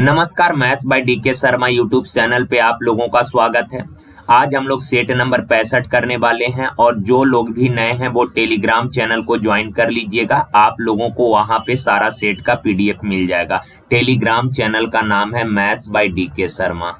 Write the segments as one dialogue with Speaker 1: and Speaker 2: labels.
Speaker 1: नमस्कार, maths by DK Sharma YouTube channel पे आप लोगों का स्वागत है। आज हम लोग सेट नंबर 65 करने वाले हैं और जो लोग भी नए हैं वो टेलीग्राम चैनल को ज्वाइन कर लीजिएगा। आप लोगों को वहां पे सारा सेट का पीडीएफ मिल जाएगा। टेलीग्राम चैनल का नाम है मैथ्स बाय डीके शर्मा।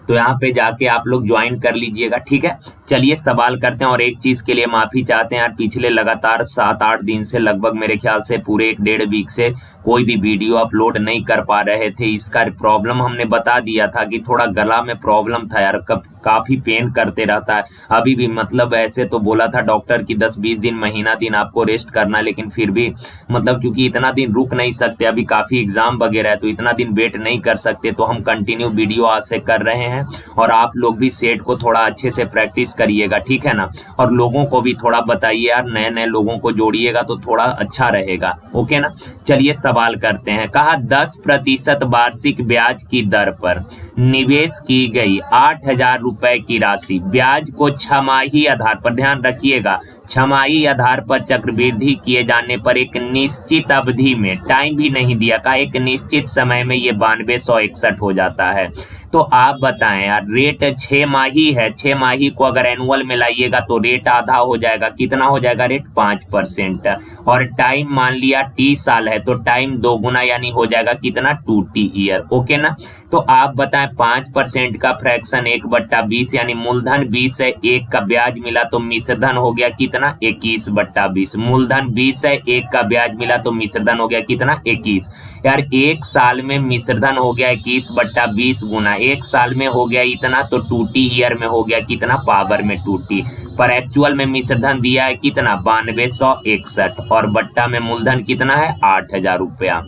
Speaker 1: तो यहाँ पे जाके आप लोग ज्वाइन कर लीजिएगा, ठीक है। चलिए सवाल करते हैं और एक चीज के लिए माफी चाहते हैं यार, पिछले लगातार 7-8 दिन से लगभग मेरे ख्याल से पूरे 1-1.5 वीक से कोई भी वीडियो अपलोड नहीं कर पा रहे थे। इसका प्रॉब्लम हमने बता दिया था कि थोड़ा गला में प्रॉब्लम था यार, काफी पेन करते रहता है अभी भी। मतलब ऐसे तो बोला था डॉक्टर की 10-20 दिन महीना दिन आपको रेस्ट करना, लेकिन फिर भी मतलब क्योंकि इतना दिन रुक नहीं सकते, अभी काफी एग्जाम वगैरह है तो इतना दिन वेट नहीं कर सकते, तो हम कंटिन्यू वीडियो आज से कर रहे हैं। और आप लोग भी सेट को थोड़ा अच्छे से प्रैक्टिस करिएगा, ठीक है ना। और लोगों को भी थोड़ा बताइए यार, नए नए लोगों को जोड़िएगा तो थोड़ा अच्छा रहेगा, ओके ना। चलिए सवाल करते हैं। कहा 10% वार्षिक ब्याज की दर पर निवेश की गई 8,000 रुपए की राशि ब्याज को छमाही आधार पर, ध्यान रखिएगा, छमाही आधार पर चक्रवृद्धि किए जाने पर एक निश्चित अवधि में, टाइम भी नहीं दिया, का एक निश्चित समय में ये 9261 हो जाता है। तो आप बताएं यार, रेट 6 माही है, 6 माही को अगर एनुअल में लाइएगा तो रेट आधा हो जाएगा। कितना हो जाएगा रेट? 5%। और टाइम मान लिया T साल है तो टाइम 2 गुना यानी हो जाएगा कितना? 2T ईयर, ओके ना। तो आप बताएं 5% का फ्रैक्शन 1/20 यानी मूलधन 20 है, 1 का ब्याज मिला तो मिश्रधन हो गया कितना? 21/20। मूलधन 20 है, 1 का ब्याज मिला तो मिश्रधन हो गया कितना? 21। यार 1 साल में मिश्रधन हो गया 21/20 गुना 1 साल में हो गया इतना, तो 2T ईयर में हो गया कितना? पावर में 2T। पर एक्चुअल में मिश्रधन दिया है कितना? 9261 और बट्टा में मूलधन कितना है? 8,000 रुपया।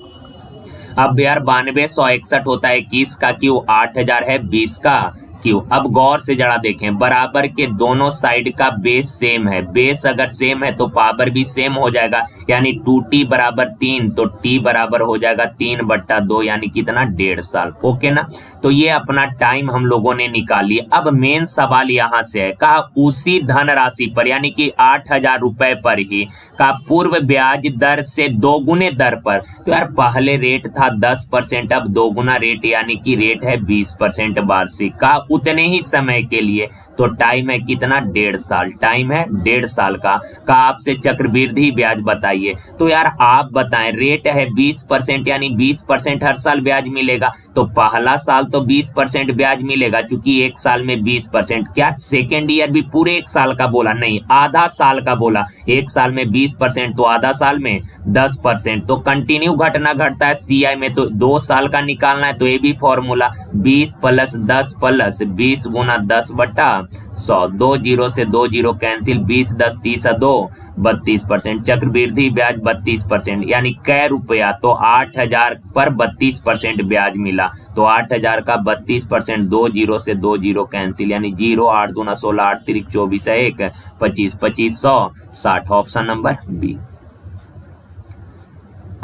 Speaker 1: अब यार 9261 होता है 21 का क्यों, 8,000 है 20 का क्यों। अब गौर से जरा देखें, बराबर के दोनों साइड का बेस सेम है, बेस अगर सेम है तो पावर भी सेम हो जाएगा, यानी 2T बराबर 3 तो T बराबर हो जाएगा 3/2 यानी कितना? 1.5 साल, ओके ना। तो ये अपना टाइम हम लोगों ने निकाल लिया। अब मेन सवाल यहाँ से है, कहा उसी धन राशि पर यानी कि 8,000 रुपए पर ही का पूर्व ब्याज दर से 2 गुने दर पर। तो यार पहले रेट था 10%, अब 2 गुना रेट यानी कि रेट है 20% वार्षिक का उतने ही समय के लिए। तो टाइम है कितना? 1.5 साल। टाइम है 1.5 साल का आपसे चक्रवृद्धि ब्याज बताइए। तो यार आप बताएं, रेट है 20% यानी 20% हर साल ब्याज मिलेगा, तो पहला साल तो 20% ब्याज मिलेगा क्योंकि 1 साल में 20%। क्या सेकेंड ईयर भी पूरे 1 साल का बोला? नहीं, आधा साल का बोला। 1 साल में 20% तो आधा साल में 10%। तो कंटिन्यू घटना घटता है CI में, तो 2 साल का निकालना है तो ये भी फॉर्मूला 20 + 10 + 20 गुना 10/100। 2 0 से 2 0 कैंसिल, 20 10 30 2 32%। चक्रवृद्धि ब्याज 32% यानी कै रुपया? तो 8,000 पर 32% ब्याज मिला, तो 8,000 का 32%, 2 0 से 2 0 कैंसिल यानी 0, 8 दूना 16, 8 तिरिक 24 है 1, 25 25 100 60। Option number B.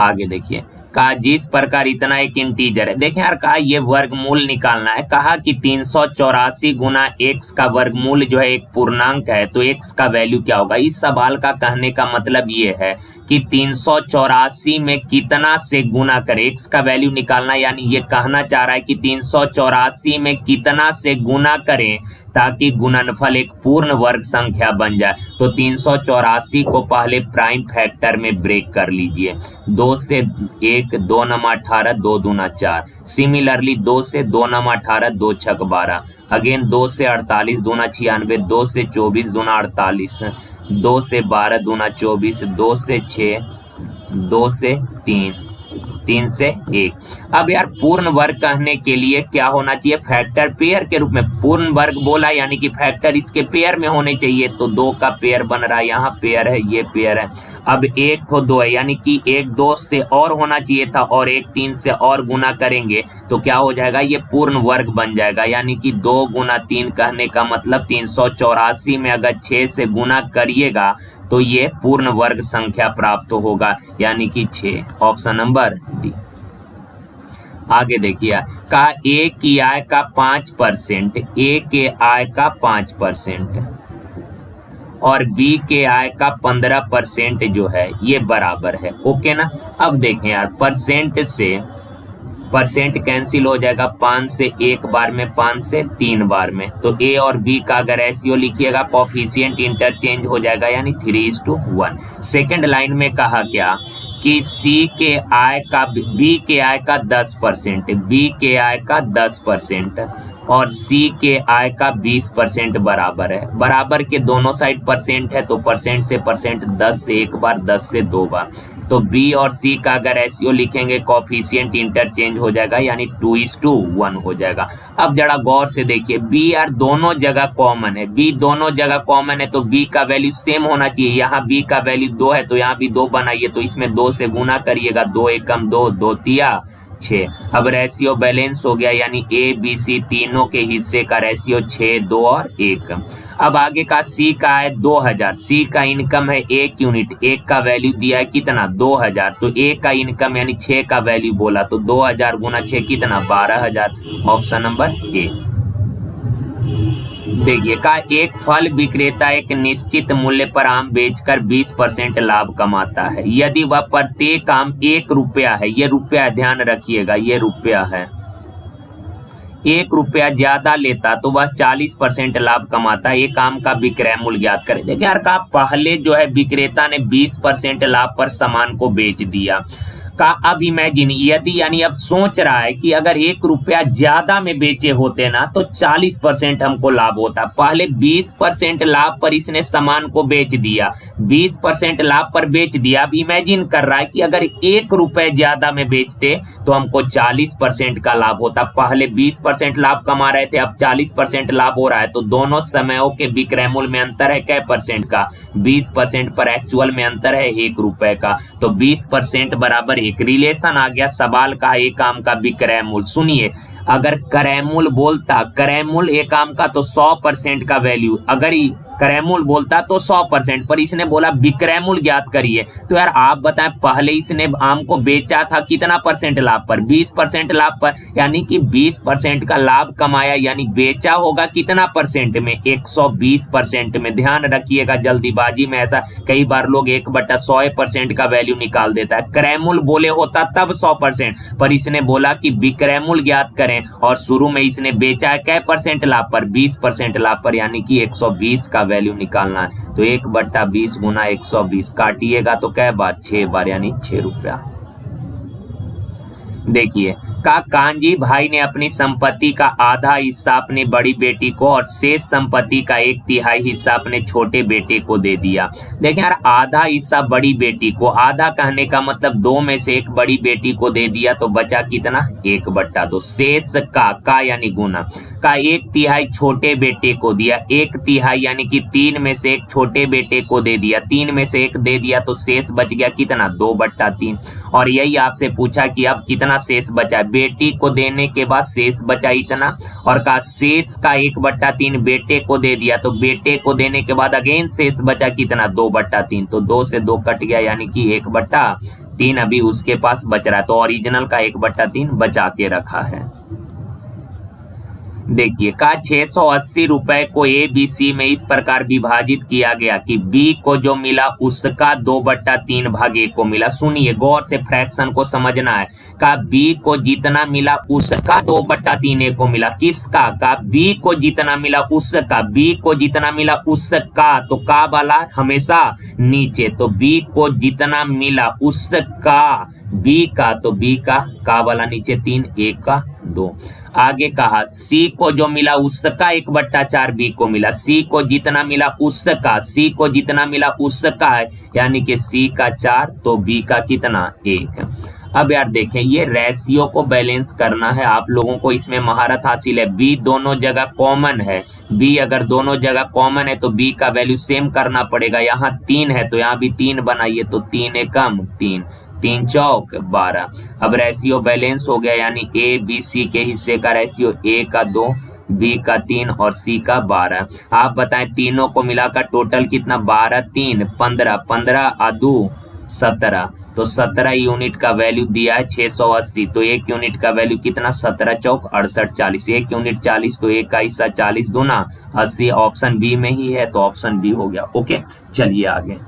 Speaker 1: आगे देखिए, कहा जिस प्रकार इतना एक इंटीजर है, देखें यार, कहा ये वर्गमूल निकालना है। कहा कि 384 गुना x का वर्गमूल जो है एक पूर्णांक है, तो x का वैल्यू क्या होगा। इस सवाल का कहने का मतलब ये है कि 384 में कितना से गुना करे, x का वैल्यू निकालना, यानी ये कहना चाह रहा है कि 384 में कितना से गुना करें ताकि गुणनफल एक पूर्ण वर्ग संख्या बन जाए। तो 384 को पहले प्राइम फैक्टर में ब्रेक कर लीजिए। 2 से 1 2 9 18, 2 दूना 4। सिमिलरली 2 से 2 9 18, 2 6 12। अगेन 2 से 48 दूना 96, 2 से 24 दूना 48, 2 से 12 दूना 24, 2 से 6, 2 से 3, 3 से 1। अब यार पूर्ण वर्ग कहने के लिए क्या होना चाहिए? फैक्टर पेयर के रूप में। पूर्ण वर्ग बोला यानी कि फैक्टर इसके पेयर में होने चाहिए, तो 2 का पेयर बन रहा है, यहाँ पेयर है, ये पेयर है। अब 1 तो 2 है यानी कि 1 2 से और होना चाहिए था, और 1 3 से और गुना करेंगे तो क्या हो जाएगा? ये पूर्ण वर्ग बन जाएगा, यानी कि 2 गुना 3 कहने का मतलब 384 में अगर 6 से गुना करिएगा तो ये पूर्ण वर्ग संख्या प्राप्त होगा, यानी कि 6। Option number D. आगे देखिए, कहा ए की आय का 5%, ए के आय का 5% और बी के आय का 15% जो है ये बराबर है। ओके ना। अब देखें यार, परसेंट से परसेंट कैंसिल हो जाएगा, 5 से एक बार में, 5 से 3 बार में, तो ए और बी का अगर रेशियो लिखिएगा कोफिशिएंट इंटरचेंज हो जाएगा, यानी 3:1। सेकेंड लाइन में कहा क्या कि सी के आय का बी के आय का 10%, बी के आय का 10% और सी के आय का 20% बराबर है। बराबर के दोनों साइड परसेंट है, तो परसेंट से परसेंट 10 से एक बार, 10 से 2 बार, तो बी और सी का अगर रेशियो लिखेंगे कोफिशिएंट इंटरचेंज हो जाएगा, यानी 2:1 हो जाएगा। अब जरा गौर से देखिए, बी यार दोनों जगह कॉमन है, बी दोनों जगह कॉमन है, तो बी का वैल्यू सेम होना चाहिए। यहाँ बी का वैल्यू 2 है तो यहाँ भी 2 बनाइए, तो इसमें 2 से गुना करिएगा, 2 एकम 2, 2 तिया 6। अब रेशियो बैलेंस हो गया, यानी ए बी सी तीनों के हिस्से का रेशियो 6, 2 और 1। अब आगे का सी का है 2000, सी का इनकम है 1 यूनिट, 1 का वैल्यू दिया है कितना 2000, तो ए का इनकम यानी 6 का वैल्यू बोला, तो 2000 गुना 6 कितना 12000। ऑप्शन नंबर ए। देखिए का एक फल विक्रेता एक निश्चित मूल्य पर आम बेचकर 20% लाभ कमाता है। यदि वह प्रत्येक आम 1 रुपया है, ये रुपया ध्यान रखिएगा, ये रुपया है, 1 रुपया ज्यादा लेता तो वह 40% लाभ कमाता। एक आम का विक्रय मूल्य ज्ञात करें। देखिए यार का पहले जो है विक्रेता ने 20% लाभ पर सामान को बेच दिया का। अब इमेजिन यदि यानी अब सोच रहा है कि अगर 1 रुपया ज्यादा में बेचे होते ना तो 40% हमको लाभ होता। पहले 20% लाभ पर इसने सामान को बेच दिया, 20% लाभ पर बेच दिया। अब इमेजिन कर रहा है कि अगर 1 रुपए ज्यादा में बेचते तो हमको 40% का लाभ होता। पहले 20% लाभ कमा रहे थे, अब 40% लाभ हो रहा है, तो दोनों समयों के विक्रय मूल्य में अंतर है कै परसेंट का, 20% पर एक्चुअल में अंतर है 1 रुपए का, तो 20% बराबर एक रिलेशन आ गया। सवाल का एक आम का विक्रय मूल्य, सुनिए अगर क्रय मूल्य बोलता, क्रय मूल्य एक आम का तो 100% का वैल्यू, अगर क्रय मूल्य बोलता तो 100%, पर इसने बोला विक्रय मूल्य ज्ञात करिए। तो यार आप बताएं पहले इसने आम को बेचा था कितना परसेंट लाभ पर, 20% लाभ पर, यानी कि 20% का लाभ कमाया, यानी बेचा होगा कितना परसेंट में, 120% में। ध्यान रखिएगा जल्दीबाजी में ऐसा कई बार लोग 1/100% का वैल्यू निकाल देता है। क्रय मूल्य बोले होता तब 100%, पर इसने बोला कि विक्रय मूल्य ज्ञात करें और शुरू में इसने बेचा है कै परसेंट लाभ पर, 20% लाभ पर, यानी कि 120 का वैल्यू निकालना है। तो 1/20 गुना 120 काटिएगा तो कै बार 6 बार, यानी 6 रुपया। देखिए का कांजी भाई ने अपनी संपत्ति का आधा हिस्सा अपनी बड़ी बेटी को और शेष संपत्ति का 1/3 हिस्सा अपने छोटे बेटे को दे दिया। देखिए यार आधा हिस्सा बड़ी बेटी को, आधा कहने का मतलब 2 में से 1 बड़ी बेटी को दे दिया, तो बचा कितना 1/2। शेष का यानी गुना का 1/3 छोटे बेटे को दिया, 1/3 यानी कि 3 में से 1 छोटे बेटे को दे दिया, 3 में से 1 दे दिया, तो शेष बच गया कितना 2/3। और यही आपसे पूछा कि अब कितना शेष बचा, बेटी को देने के बाद शेष बचा इतना, और का शेष का 1/3 बेटे को दे दिया, तो बेटे को देने के बाद अगेन शेष बचा कितना 2/3, तो 2 से 2 कट गया, यानी कि 1/3 अभी उसके पास बच रहा है, तो ओरिजिनल का 1/3 बचा के रखा है। देखिए का 680 रुपए को ए बी सी में इस प्रकार विभाजित किया गया कि बी को जो मिला उसका 2/3 भाग ए को मिला। सुनिए गौर से फ्रैक्शन को समझना है। का बी को जितना मिला उसका 2/3 ए को मिला, किसका, का बी को जितना मिला उसका, बी को जितना मिला उसका, तो का वाला हमेशा नीचे, तो बी को जितना मिला उसका, बी का, तो बी का वाला नीचे 3, ए का 2। आगे कहा सी को जो मिला उसका 1/4 बी को मिला, सी को जितना मिला उसका, सी को जितना मिला उसका है, यानी कि सी का 4 तो बी का कितना 1। अब यार देखें ये रेशियो को बैलेंस करना है, आप लोगों को इसमें महारत हासिल है। बी दोनों जगह कॉमन है, बी अगर दोनों जगह कॉमन है तो बी का वैल्यू सेम करना पड़ेगा। यहाँ 3 है तो यहाँ भी 3 बनाइए, तो 3 एकम 3, 3 चौक 12। अब रेशियो बैलेंस हो गया, यानी ए बी सी के हिस्से का रेशियो ए का 2, बी का 3 और सी का 12। आप बताएं तीनों को मिलाकर टोटल कितना, 12 3 15, 15 आ 2 17, तो 17 यूनिट का वैल्यू दिया है 680, तो 1 यूनिट का वैल्यू कितना, 17 चौक 68, 40, 1 यूनिट 40, तो 1 का हिस्सा 40 दूना 80, ऑप्शन बी में ही है, तो ऑप्शन बी हो गया। ओके, चलिए आगे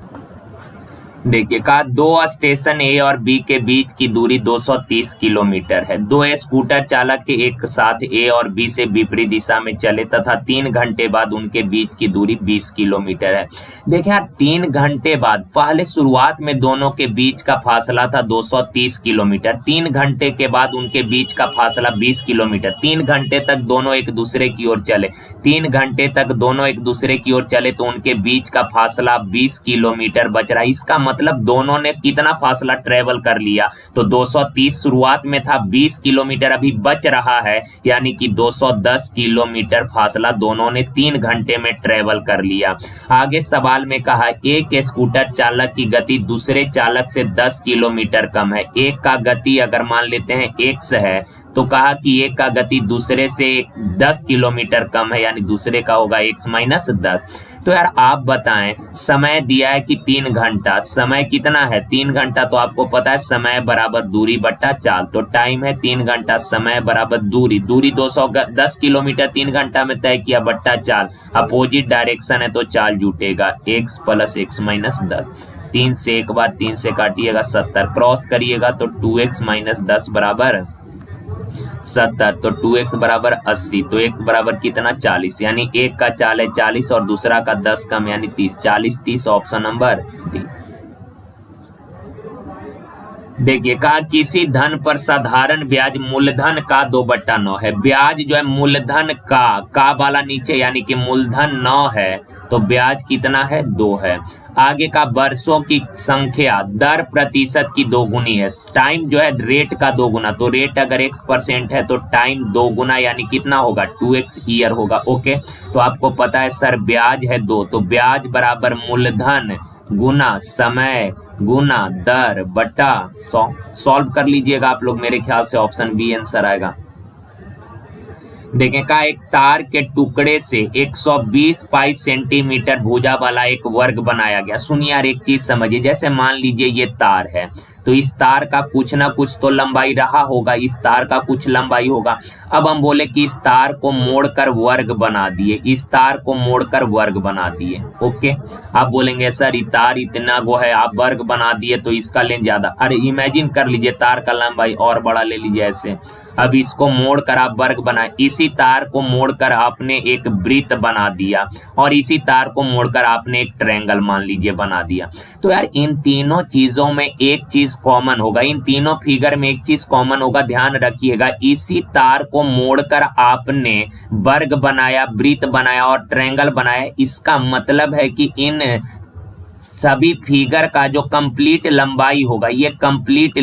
Speaker 1: देखिए, कहा दो स्टेशन ए और बी के बीच की दूरी 230 किलोमीटर है। दो स्कूटर चालक के एक साथ ए और बी से विपरीत दिशा में चले तथा 3 घंटे बाद उनके बीच की दूरी 20 किलोमीटर है। देखिए यार, 3 घंटे बाद, पहले शुरुआत में दोनों के बीच का फासला था 230 किलोमीटर, 3 घंटे के बाद उनके बीच का फासला 20 किलोमीटर, 3 घंटे तक दोनों एक दूसरे की ओर चले, 3 घंटे तक दोनों एक दूसरे की ओर चले तो उनके बीच का फासला 20 किलोमीटर बच रहा है। इसका मतलब दोनों ने कितना फासला ट्रेवल कर लिया, तो 230 शुरुआत में था, 20 किलोमीटर अभी बच रहा है, यानी कि 210 किलोमीटर फासला दोनों ने 3 घंटे में ट्रेवल कर लिया। आगे सवाल में कहा एक स्कूटर चालक की गति दूसरे चालक से 10 किलोमीटर कम है। एक का गति अगर मान लेते हैं x है, तो कहा कि एक का गति दूसरे से 10 किलोमीटर कम है, यानी दूसरे का होगा x माइनस 10। तो यार आप बताएं, समय दिया है कि 3 घंटा, समय कितना है 3 घंटा, तो आपको पता है समय बराबर दूरी बट्टा चाल, तो टाइम है 3 घंटा, समय बराबर दूरी, दूरी 210 किलोमीटर 3 घंटा में तय किया बट्टा चाल, अपोजिट डायरेक्शन है तो चाल जुटेगा x प्लस x माइनस 10। 3 से एक बार 3 से काटिएगा 70, क्रॉस करिएगा तो 2x माइनस 10 बराबर 70, तो 2x बराबर 80, तो x बराबर कितना 40, यानी एक का चाल है 40 और दूसरा का 10 कम यानी 30, 40 30, ऑप्शन नंबर डी। देखिए, कहा किसी धन पर साधारण ब्याज मूलधन का 2/9 है। ब्याज जो है मूलधन का वाला नीचे, यानी कि मूलधन 9 है तो ब्याज कितना है 2 है। आगे का वर्षों की संख्या दर प्रतिशत की 2 गुनी है। टाइम जो है रेट का 2 गुना, तो रेट अगर x% है तो टाइम 2 गुना यानी कितना होगा 2x ईयर होगा। ओके, तो आपको पता है सर ब्याज है 2, तो ब्याज बराबर मूलधन गुना समय गुना दर बटा 100। सॉल्व कर लीजिएगा आप लोग, मेरे ख्याल से ऑप्शन बी आंसर आएगा। देखें, का एक तार के टुकड़े से 120 पाई सेंटीमीटर भुजा वाला एक वर्ग बनाया गया। सुनिए यार एक चीज समझिए, जैसे मान लीजिए ये तार है, तो इस तार का कुछ ना कुछ तो लंबाई रहा होगा, इस तार का कुछ लंबाई होगा। अब हम बोले कि इस तार को मोड़कर वर्ग बना दिए, इस तार को मोड़कर वर्ग बना दिए। ओके, आप बोलेंगे सर ये तार इतना गो है, आप वर्ग बना दिए तो इसका लेंथ ज्यादा। अरे इमेजिन कर लीजिए तार का लंबाई और बड़ा ले लीजिए ऐसे। अब इसको मोड़कर आप वर्ग बनाए, इसी तार को मोड़कर आपने एक वृत्त बना दिया और इसी तार को मोड़कर आपने एक ट्रायंगल मान लीजिए बना दिया। तो यार इन तीनों चीजों में एक चीज कॉमन होगा, इन तीनों फिगर में एक चीज कॉमन होगा, ध्यान रखिएगा। इसी तार को मोड़कर आपने वर्ग बनाया, वृत्त बनाया और ट्रायंगल बनाया। इसका मतलब है कि इन सभी फिगर का जो कंप्लीट लंबाई होगा, ये कंप्लीट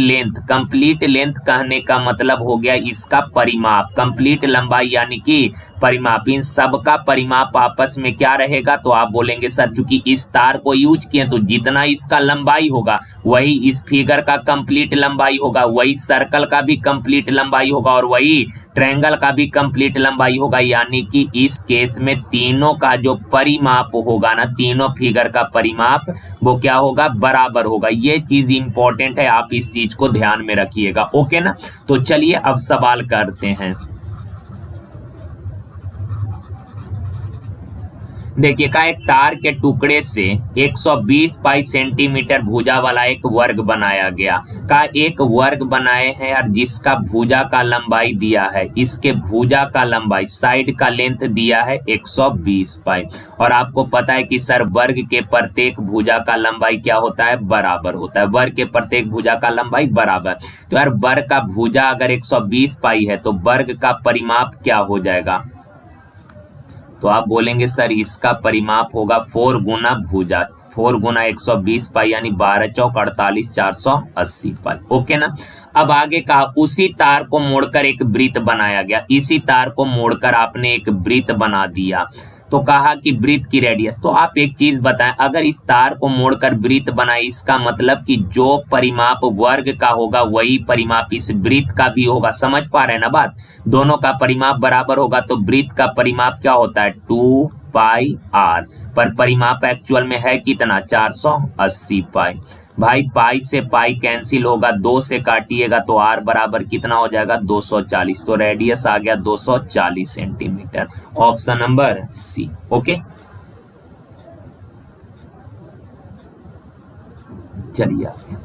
Speaker 1: लेंथ कहने का मतलब हो गया इसका परिमाप। कंप्लीट लंबाई यानी कि परिमाप, इन सब का परिमाप आपस में क्या रहेगा, तो आप बोलेंगे सर चूंकि इस तार को यूज किए तो जितना इसका लंबाई होगा वही इस फिगर का कंप्लीट लंबाई होगा, वही सर्कल का भी कंप्लीट लंबाई होगा और वही ट्रायंगल का भी कंप्लीट लंबाई होगा। यानी कि इस केस में तीनों का जो परिमाप होगा ना, तीनों फिगर का परिमाप वो क्या होगा, बराबर होगा। ये चीज इंपॉर्टेंट है, आप इस चीज को ध्यान में रखिएगा। ओके ना, तो चलिए अब सवाल करते हैं। देखिए, का एक तार के टुकड़े से 120 पाई सेंटीमीटर भुजा वाला एक वर्ग बनाया गया। का एक वर्ग बनाए हैं और जिसका भुजा का लंबाई दिया है, इसके भुजा का लंबाई साइड का लेंथ दिया है 120 पाई। और आपको पता है कि सर वर्ग के प्रत्येक भुजा का लंबाई क्या होता है, बराबर होता है। वर्ग के प्रत्येक भुजा का लंबाई बराबर, तो यार वर्ग का भुजा अगर 120 पाई है तो वर्ग का परिमाप क्या हो जाएगा, तो आप बोलेंगे सर इसका परिमाप होगा 4 गुना भुजा, 4 गुना 120 पाई यानी 12 चौक 48, 480 पाई। ओके ना, अब आगे कहा उसी तार को मोड़कर एक वृत्त बनाया गया। इसी तार को मोड़कर आपने एक वृत्त बना दिया, तो कहा कि वृत्त की रेडियस। तो आप एक चीज बताएं, अगर इस तार को मोड़कर वृत्त बनाए, इसका मतलब कि जो परिमाप वर्ग का होगा वही परिमाप इस वृत्त का भी होगा। समझ पा रहे हैं ना बात, दोनों का परिमाप बराबर होगा तो वृत्त का परिमाप क्या होता है 2 पाई r। पर परिमाप एक्चुअल में है कितना 480 पाई। भाई पाई से पाई कैंसिल होगा, 2 से काटिएगा तो r बराबर कितना हो जाएगा 240, तो रेडियस आ गया 240 centimetre. Option number C. Okay, चलिए आगे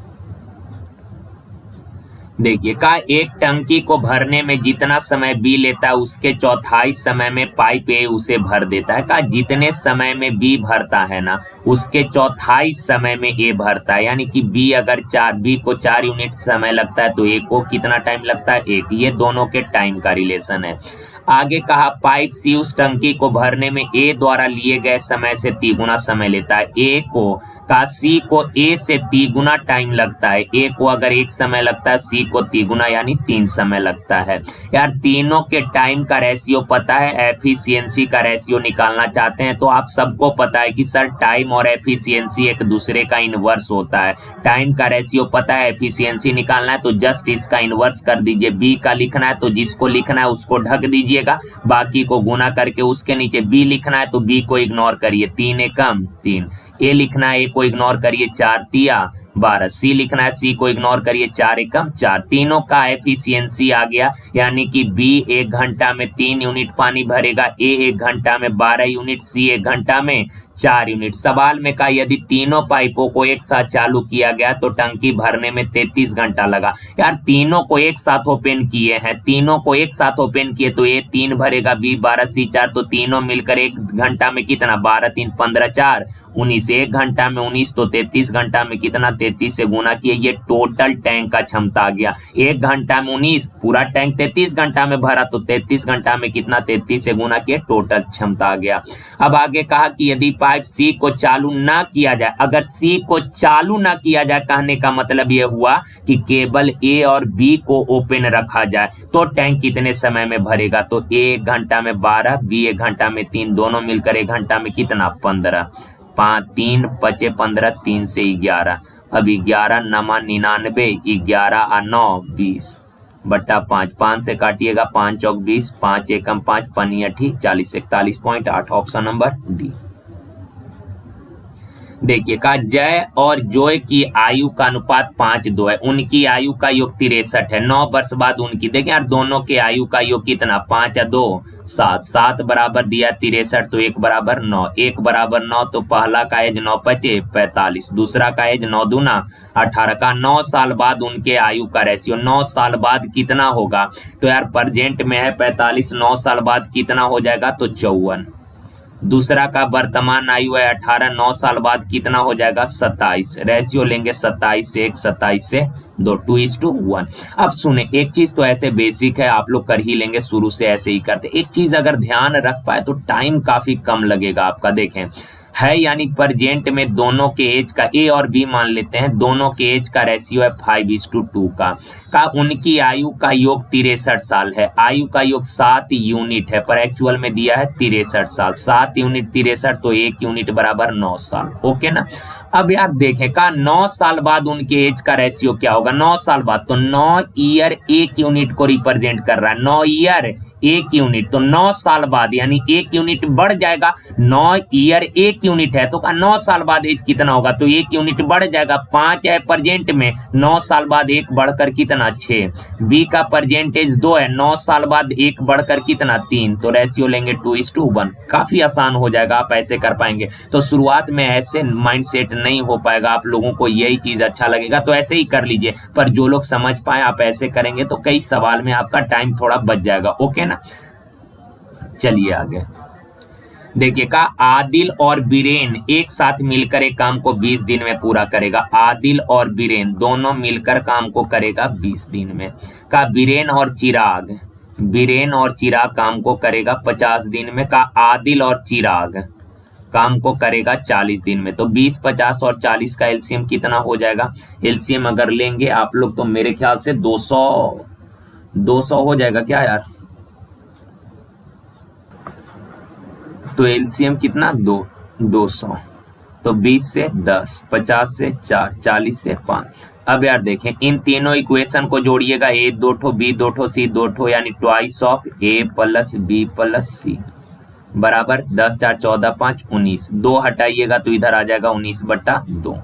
Speaker 1: देखिए का एक टंकी को भरने में जितना समय बी लेता है उसके चौथाई समय में पाइप ए उसे भर देता है। का जितने समय में बी भरता है ना उसके चौथाई समय में ए भरता है, यानी कि बी अगर बी को 4 यूनिट समय लगता है तो ए को कितना टाइम लगता है 1। ये दोनों के टाइम का रिलेशन है। आगे कहा पाइप सी उस टंकी को भरने में ए द्वारा लिए गए समय से 3 गुना समय लेता है। ए को का सी को ए से 3 गुना टाइम लगता है। ए को अगर 1 समय लगता है सी को 3 गुना यानी 3 समय लगता है। यार तीनों के टाइम का रेशियो पता है, एफिशिएंसी का रेशियो निकालना चाहते हैं तो आप सबको पता है कि सर टाइम और एफिशिएंसी एक दूसरे का इनवर्स होता है। टाइम का रेशियो पता है, एफिशिएंसी निकालना है तो जस्ट इसका इनवर्स कर दीजिए। बी का लिखना है तो जिसको लिखना है उसको ढक दीजिएगा, बाकी को गुना करके उसके नीचे बी लिखना है तो बी को इग्नोर करिए, 3 एकम 3। ए लिखना है, ए को इग्नोर करिए, 4 तिया 12। सी लिखना है, सी को इग्नोर करिए, 4 एकम 4। तीनों का एफिशिएंसी आ गया, यानी कि बी 1 घंटा में 3 यूनिट पानी भरेगा, ए 1 घंटा में 12 यूनिट, सी 1 घंटा में 4 यूनिट। सवाल में कहा यदि तीनों पाइपों को एक साथ चालू किया गया तो टंकी भरने में 33 घंटा लगा। यार तीनों को एक साथ ओपन किए हैं, तीनों को एक साथ ओपन किए तो ए 3 भरेगा, बी 12, सी 4, तो तीनों मिलकर 1 घंटा में कितना 12 3 15 4 19, 1 घंटा में 19 तो 33 घंटा में कितना 33 से गुना किए। ये टोटल टैंक का क्षमता आ गया। 1 घंटा में 19, पूरा टैंक 33 घंटा में भरा तो 33 घंटा में कितना 33 से गुना किए, टोटल क्षमता आ गया। अब आगे कहा कि यदि पाइप सी को चालू ना किया जाए, अगर सी को चालू ना किया जाए कहने का मतलब यह हुआ कि केवल ए और बी को ओपन रखा जाए तो टैंक कितने समय में भरेगा, तो ए 1 घंटा में 12, बी 1 घंटा में 3, दोनों मिलकर 1 घंटा में कितना 15, 5 3 5 15, 3 से 11, अब 11 नमा 99, 11 और 9 20 बट्टा 5, 5 से काटिएगा 5 चौक 20, 5 एकम 5 पनिया ठीक 40, 41.8। Option number D. देखिए का जय और जोय की आयु का अनुपात 5:2 है। उनकी आयु का योग 63 है। 9 वर्ष बाद उनकी, देखिए यार दोनों के आयु का योग कितना 5 या 2 7, 7 बराबर दिया 63 तो 1 बराबर 9, 1 बराबर 9 तो पहला का एज 9 5 45, दूसरा का एज 9 दूना 18 का 9 साल बाद उनके आयु का रेशियो 9 साल बाद कितना होगा, तो यार प्रेजेंट में है 45, 9 साल बाद कितना हो जाएगा तो 54। दूसरा का वर्तमान आयु है 18, 9 साल बाद कितना हो जाएगा 27। रेशियो लेंगे 27 से 1, 27 से 2, 2:1। अब सुने एक चीज तो ऐसे बेसिक है आप लोग कर ही लेंगे, शुरू से ऐसे ही करते। एक चीज अगर ध्यान रख पाए तो टाइम काफी कम लगेगा आपका। देखें है यानी प्रेजेंट में दोनों के एज का, ए और बी मान लेते हैं, दोनों के एज का रेशियो है 5:2 का उनकी आयु का योग 63 साल है। आयु का योग 7 यूनिट है पर एक्चुअल में दिया है 63 साल। 7 यूनिट 63 तो 1 यूनिट बराबर 9 साल। ओके ना। अब यार देखें का 9 साल बाद उनके एज का रेशियो क्या होगा, 9 साल बाद तो 9 ईयर 1 यूनिट को रिप्रेजेंट कर रहा है, 9 ईयर 1 यूनिट, तो 9 साल बाद यानी 1 यूनिट बढ़ जाएगा। 9 ईयर 1 यूनिट है तो 9 साल बाद एज कितना होगा, तो 1 यूनिट बढ़ जाएगा। 5 है प्रेजेंट में, 9 साल बाद 1 बढ़कर कितना 6। बी का परसेंटेज 2 है, 9 साल बाद 1 बढ़कर कितना 3, तो रेशियो लेंगे 2:1। काफी आसान हो जाएगा, आप ऐसे कर पाएंगे। तो शुरुआत में ऐसे माइंडसेट नहीं हो पाएगा, आप लोगों को यही चीज अच्छा लगेगा तो ऐसे ही कर लीजिए, पर जो लोग समझ पाए आप ऐसे करेंगे तो कई सवाल में आपका टाइम थोड़ा बच जाएगा। ओके ना। चलिए आगे देखिए का आदिल और बीरेन एक साथ मिलकर एक काम को 20 दिन में पूरा करेगा। आदिल और बीरेन दोनों मिलकर काम को करेगा 20 दिन में। का बीरेन और चिराग काम को करेगा 50 दिन में। का आदिल और चिराग काम को करेगा 40 दिन में। तो 20, 50 और 40 का एलसीएम कितना हो जाएगा, एलसीएम अगर लेंगे आप लोग तो मेरे ख्याल से 200 हो जाएगा क्या यार, तो एलसीएम कितना 200, तो 20 से 10, 50 से 4, 40 से 5। अब यार देखें इन तीनों इक्वेशन को जोड़िएगा, A 2 ठो, B 2 ठो, C 2 ठो, यानी twice of A plus B plus C। बराबर 10 4 14 5 19, 2 हटाइएगा तो इधर आ जाएगा 19/2,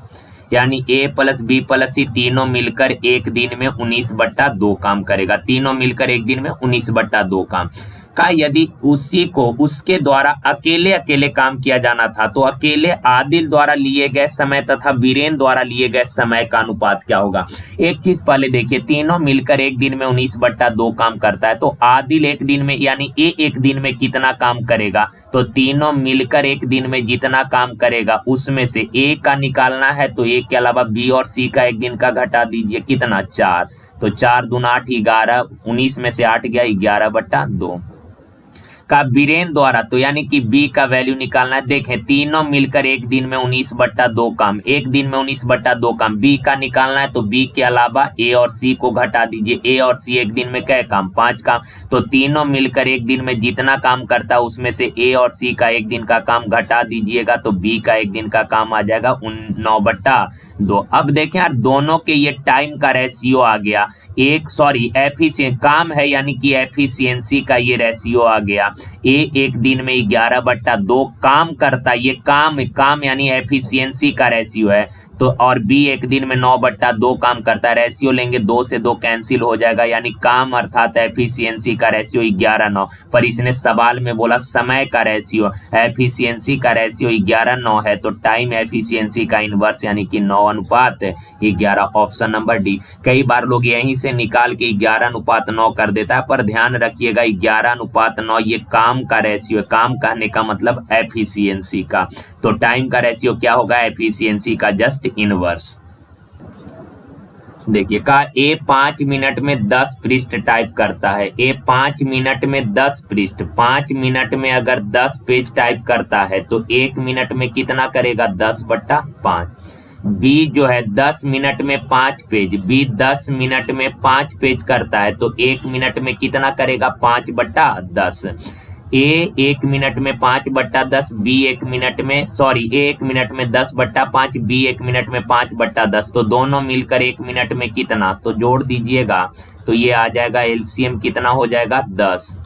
Speaker 1: यानी A plus B plus C तीनों मिलकर एक दिन में 19/2 काम करेगा। तीनों मिलकर एक दिन में 19/2 काम का यदि उसी को उसके द्वारा अकेले अकेले काम किया जाना था तो अकेले आदिल द्वारा लिए गए समय तथा बीरेन द्वारा लिए गए समय का अनुपात क्या होगा। एक चीज पहले देखिए, तीनों मिलकर एक दिन में 19/2 काम करता है, तो आदिल एक दिन में यानी ए एक दिन में कितना काम करेगा, तो तीनों मिलकर एक दिन में जितना काम करेगा उसमें से ए का निकालना है, तो ए के अलावा बी और सी का एक दिन का घटा दीजिए, कितना 4, तो 4 दूना 8 11, 19 में से 8 गया 11/2 का बीरेन द्वारा, तो यानी कि बी का वैल्यू निकालना है। देखें तीनों मिलकर एक दिन में 19/2 काम, एक दिन में 19/2 काम, बी का निकालना है, तो बी के अलावा ए और सी को घटा दीजिए। ए और सी एक दिन में क्या काम, 5 काम, तो तीनों मिलकर एक दिन में जितना काम करता है उसमें से ए और सी का एक दिन का काम घटा दीजिएगा, तो बी का एक दिन का काम आ जाएगा 9/2। अब देखें यार, दोनों के ये टाइम का रेशियो आ गया, एफिशिएंसी काम है यानी कि एफिशिएंसी का ये रेशियो आ गया। ए एक दिन में 11/2 काम करता है, ये काम यानी एफिशिएंसी का रेशियो है, तो और बी एक दिन में 9/2 काम करता है। रेशियो लेंगे 2 से 2 कैंसिल हो जाएगा, यानी काम अर्थात एफिशिएंसी का रेशियो 11:9, पर इसने सवाल में बोला समय का रेशियो, एफिशिएंसी का रेशियो 11:9 है, तो टाइम एफिशिएंसी का इनवर्स यानी कि 9:11, ऑप्शन नंबर डी। कई बार लोग यहीं से निकाल के 11:9 कर देता है, पर ध्यान रखिएगा 11:9 ये काम का रेशियो, काम कहने का मतलब एफिशिएंसी का, तो टाइम का रेशियो क्या होगा, एफिशिएंसी का जस्ट इनवर्स। देखिए का ए 5 मिनट में 10 पृष्ठ टाइप करता है, ए 5 मिनट में 10 पृष्ठ, 5 मिनट में अगर 10 पेज टाइप करता है तो 1 मिनट में कितना करेगा, 10/5। बी जो है 10 मिनट में 5 पेज, बी 10 मिनट में 5 पेज करता है तो 1 मिनट में कितना करेगा, 5/10। ए 1 मिनट में 5/10, बी 1 मिनट में ए 1 मिनट में 10/5, बी 1 मिनट में 5/10, तो दोनों मिलकर 1 मिनट में कितना, तो जोड़ दीजिएगा तो ये आ जाएगा एलसीएम कितना हो जाएगा, 10।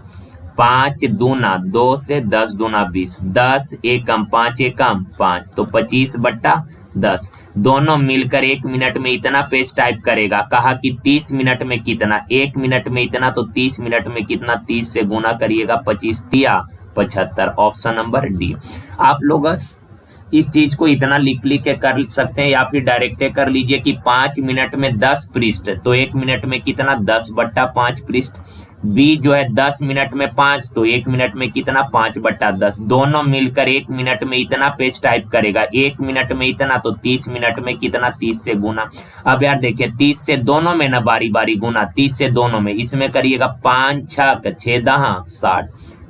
Speaker 1: 5 दूना 2 से 10 दूना 20, 10 एकम 5 एकम 5, तो 25/10। दोनों मिलकर 1 मिनट में इतना पेज टाइप करेगा, कहा कि 30 मिनट में कितना, 1 मिनट में इतना, तो 30 मिनट में कितना, 30 से गुना करिएगा, 25 तिया 75, ऑप्शन नंबर डी। आप लोग इस चीज को इतना लिख के कर सकते हैं या फिर डायरेक्ट कर लीजिए कि 5 मिनट में 10 पृष्ठ, तो 1 मिनट में कितना, 10/5 पृष्ठ। बी जो है 10 मिनट में 5, तो 1 मिनट में कितना, 5/10। दोनों मिलकर 1 मिनट में इतना पेज टाइप करेगा, 1 मिनट में इतना, तो 30 मिनट में कितना, 30 से गुना। अब यार देखिए 30 से दोनों में ना बारी बारी गुना, 30 से दोनों में, इसमें करिएगा 5 6 6 60,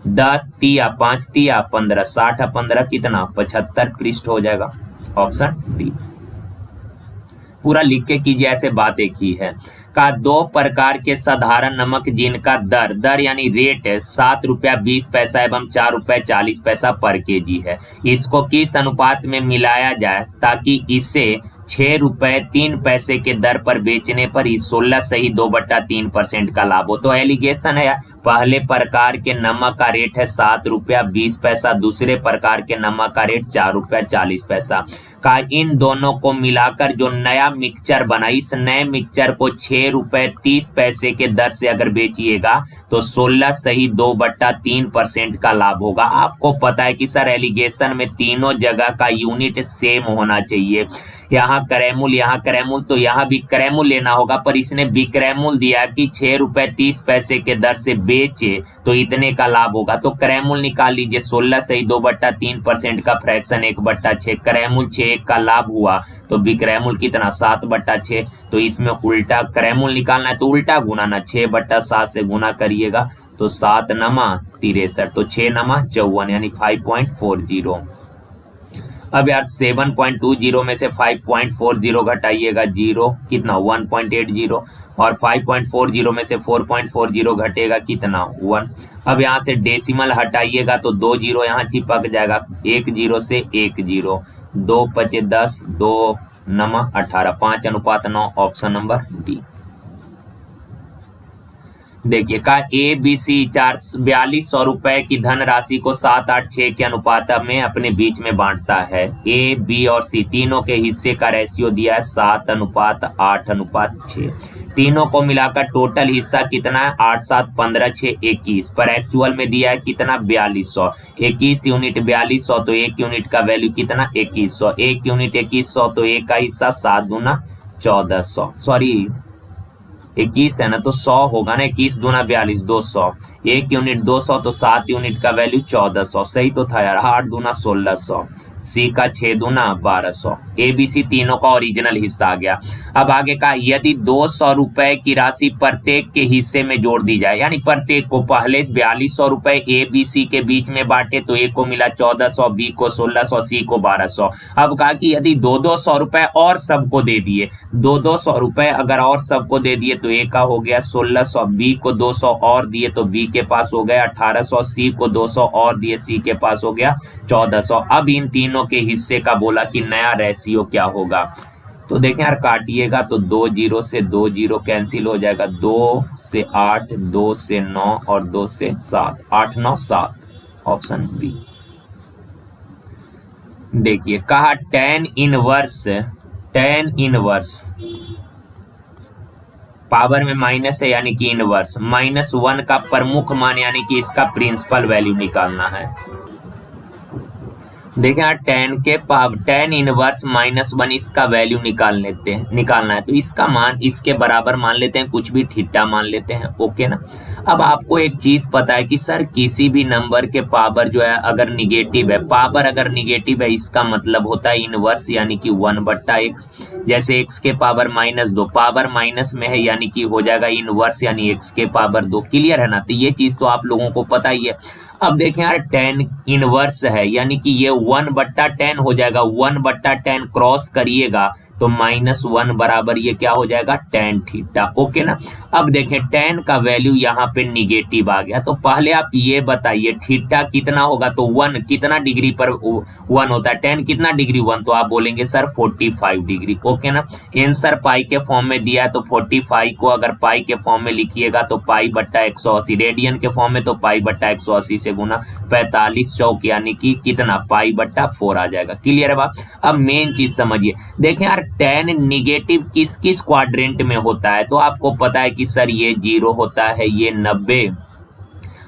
Speaker 1: 10 तिया 5 तिया 15, 60 15 कितना, 75 पृष्ठ हो जाएगा, ऑप्शन डी। पूरा लिख के कीजिए, ऐसे बात एक ही है। का 2 प्रकार के साधारण नमक जिनका दर यानी रेट 7 रुपया 20 पैसा एवं 4 रुपया 40 पैसा पर केजी है, इसको किस अनुपात में मिलाया जाए ताकि इसे 6 रुपए 3 पैसे के दर पर बेचने पर ही 16 सही 2/3% का लाभ हो। तो एलिगेशन है, पहले प्रकार के नमक का रेट है 7 रुपया 20 पैसा, दूसरे प्रकार के नमक का रेट 4 रुपया 40 पैसा का, इन दोनों को मिलाकर जो नया मिक्सचर बना, इस नए मिक्सचर को 6 रुपए 30 पैसे के दर से अगर बेचिएगा तो 16 सही 2/3% का लाभ होगा। आपको पता है कि सर एलिगेशन में तीनों जगह का यूनिट सेम होना चाहिए, यहाँ क्रैमूल यहाँ क्रैमूल, तो यहाँ भी क्रैमूल लेना होगा, पर इसने विक्रैमूल दिया कि 6 रुपए 30 पैसे के दर से बेचे तो इतने का लाभ होगा, तो क्रैमूल निकाल लीजिए, 16 सही 2/3% का फ्रैक्शन 1/6, क्रैमूल 6 का लाभ हुआ तो विक्रैमूल कितना 7/6, तो इसमें उल्टा क्रैमूल निकालना है तो उल्टा गुना ना, 6/7 से गुना करिएगा तो 7 नमा 63, तो 6 नमा 54 यानी 5.40। अब यार 7.20 में से 5.40 घटाइएगा 0 कितना 1.80, और 5.40 में से 4.40 घटेगा कितना 1। अब यहाँ से डेसिमल हटाइएगा तो 2 जीरो यहाँ चिपक जाएगा, 1 0 से 1 0, 2 5 10, 2 9 18, 5:9, ऑप्शन नंबर डी। देखिए का ए बी सी 4200 रुपए की धनराशि को 7-8-6 के अनुपात में अपने बीच में बांटता है। ए बी और सी तीनों के हिस्से का रेशियो दिया है 7:8:6। तीनों को मिलाकर टोटल हिस्सा कितना है 8 7 15 6 21, पर एक्चुअल में दिया है कितना 4200। 21 यूनिट 4200 तो 1 यूनिट का वैल्यू कितना 2100। 1 यूनिट 2100 तो 1 का हिस्सा 7 दूना 1400, सॉरी 21 है ना तो 100 होगा ना, 21 दूना 42 200। 1 यूनिट 200 तो 7 यूनिट का वैल्यू 1400, सही तो था यार। 8 दूना 1600, सी का 6 दूना 1200। ए बी सी तीनों का ओरिजिनल हिस्सा आ गया। अब आगे का यदि 200 रुपए की राशि प्रत्येक के हिस्से में जोड़ दी जाए, यानी प्रत्येक को पहले 4200 रुपए ए बी सी के बीच में बांटे तो ए को मिला 1400, बी को 1600, सी को 1200। अब कहा कि यदि 200 रुपए और सबको दे दिए, 200 रुपए अगर और सबको दे दिए तो ए का हो गया 1600, बी को 200 और दिए तो बी के पास हो गया 1800, सी को 200 और दिए सी के पास हो गया 1400। अब इन तीनों के हिस्से का बोला कि नया रेशियो क्या होगा। तो देखें यार काटिएगा तो 2 0 से 2 0 कैंसिल हो जाएगा, 2 से 8, 2 से 9 और 2 से 7, 8 9 7, ऑप्शन बी। देखिए कहा tan इनवर्स पावर में माइनस है यानी कि इनवर्स -1 का प्रमुख मान यानी कि इसका प्रिंसिपल वैल्यू निकालना है। देखिए यहाँ tan इनवर्स -1 इसका वैल्यू निकालना है तो इसका मान इसके बराबर मान लेते हैं, कुछ भी थीटा मान लेते हैं, ओके ना। अब आपको एक चीज पता है कि सर किसी भी नंबर के पावर जो है अगर निगेटिव है, पावर अगर निगेटिव है इसका मतलब होता है इनवर्स यानी कि 1/x। जैसे x के पावर -2 पावर माइनस में है यानी कि हो जाएगा इनवर्स यानी x के पावर 2। क्लियर है ना, तो ये चीज तो आप लोगों को पता ही है। अब देखें यार tan इनवर्स है यानी कि ये 1/10 हो जाएगा, 1/10 क्रॉस करिएगा तो -1 बराबर ये क्या हो जाएगा tan थीटा, ओके ना। अब देखें tan का वैल्यू यहाँ पे निगेटिव आ गया तो पहले आप ये बताइए थीटा कितना होगा, तो 1 कितना डिग्री पर 1 होता है, tan कितना डिग्री 1, तो आप बोलेंगे सर 45 डिग्री, ओके ना। आंसर पाई के फॉर्म में दिया है तो 45 को अगर पाई के फॉर्म में लिखिएगा तो π/180, रेडियन के फॉर्म में तो π/180 से गुना 45 चौक यानी कि कितना π/4 आ जाएगा। क्लियर है बात। अब मेन चीज समझिए, देखें यार tan निगेटिव किस किस क्वाड्रेंट में होता है, तो आपको पता है कि सर ये 0 होता है, ये 90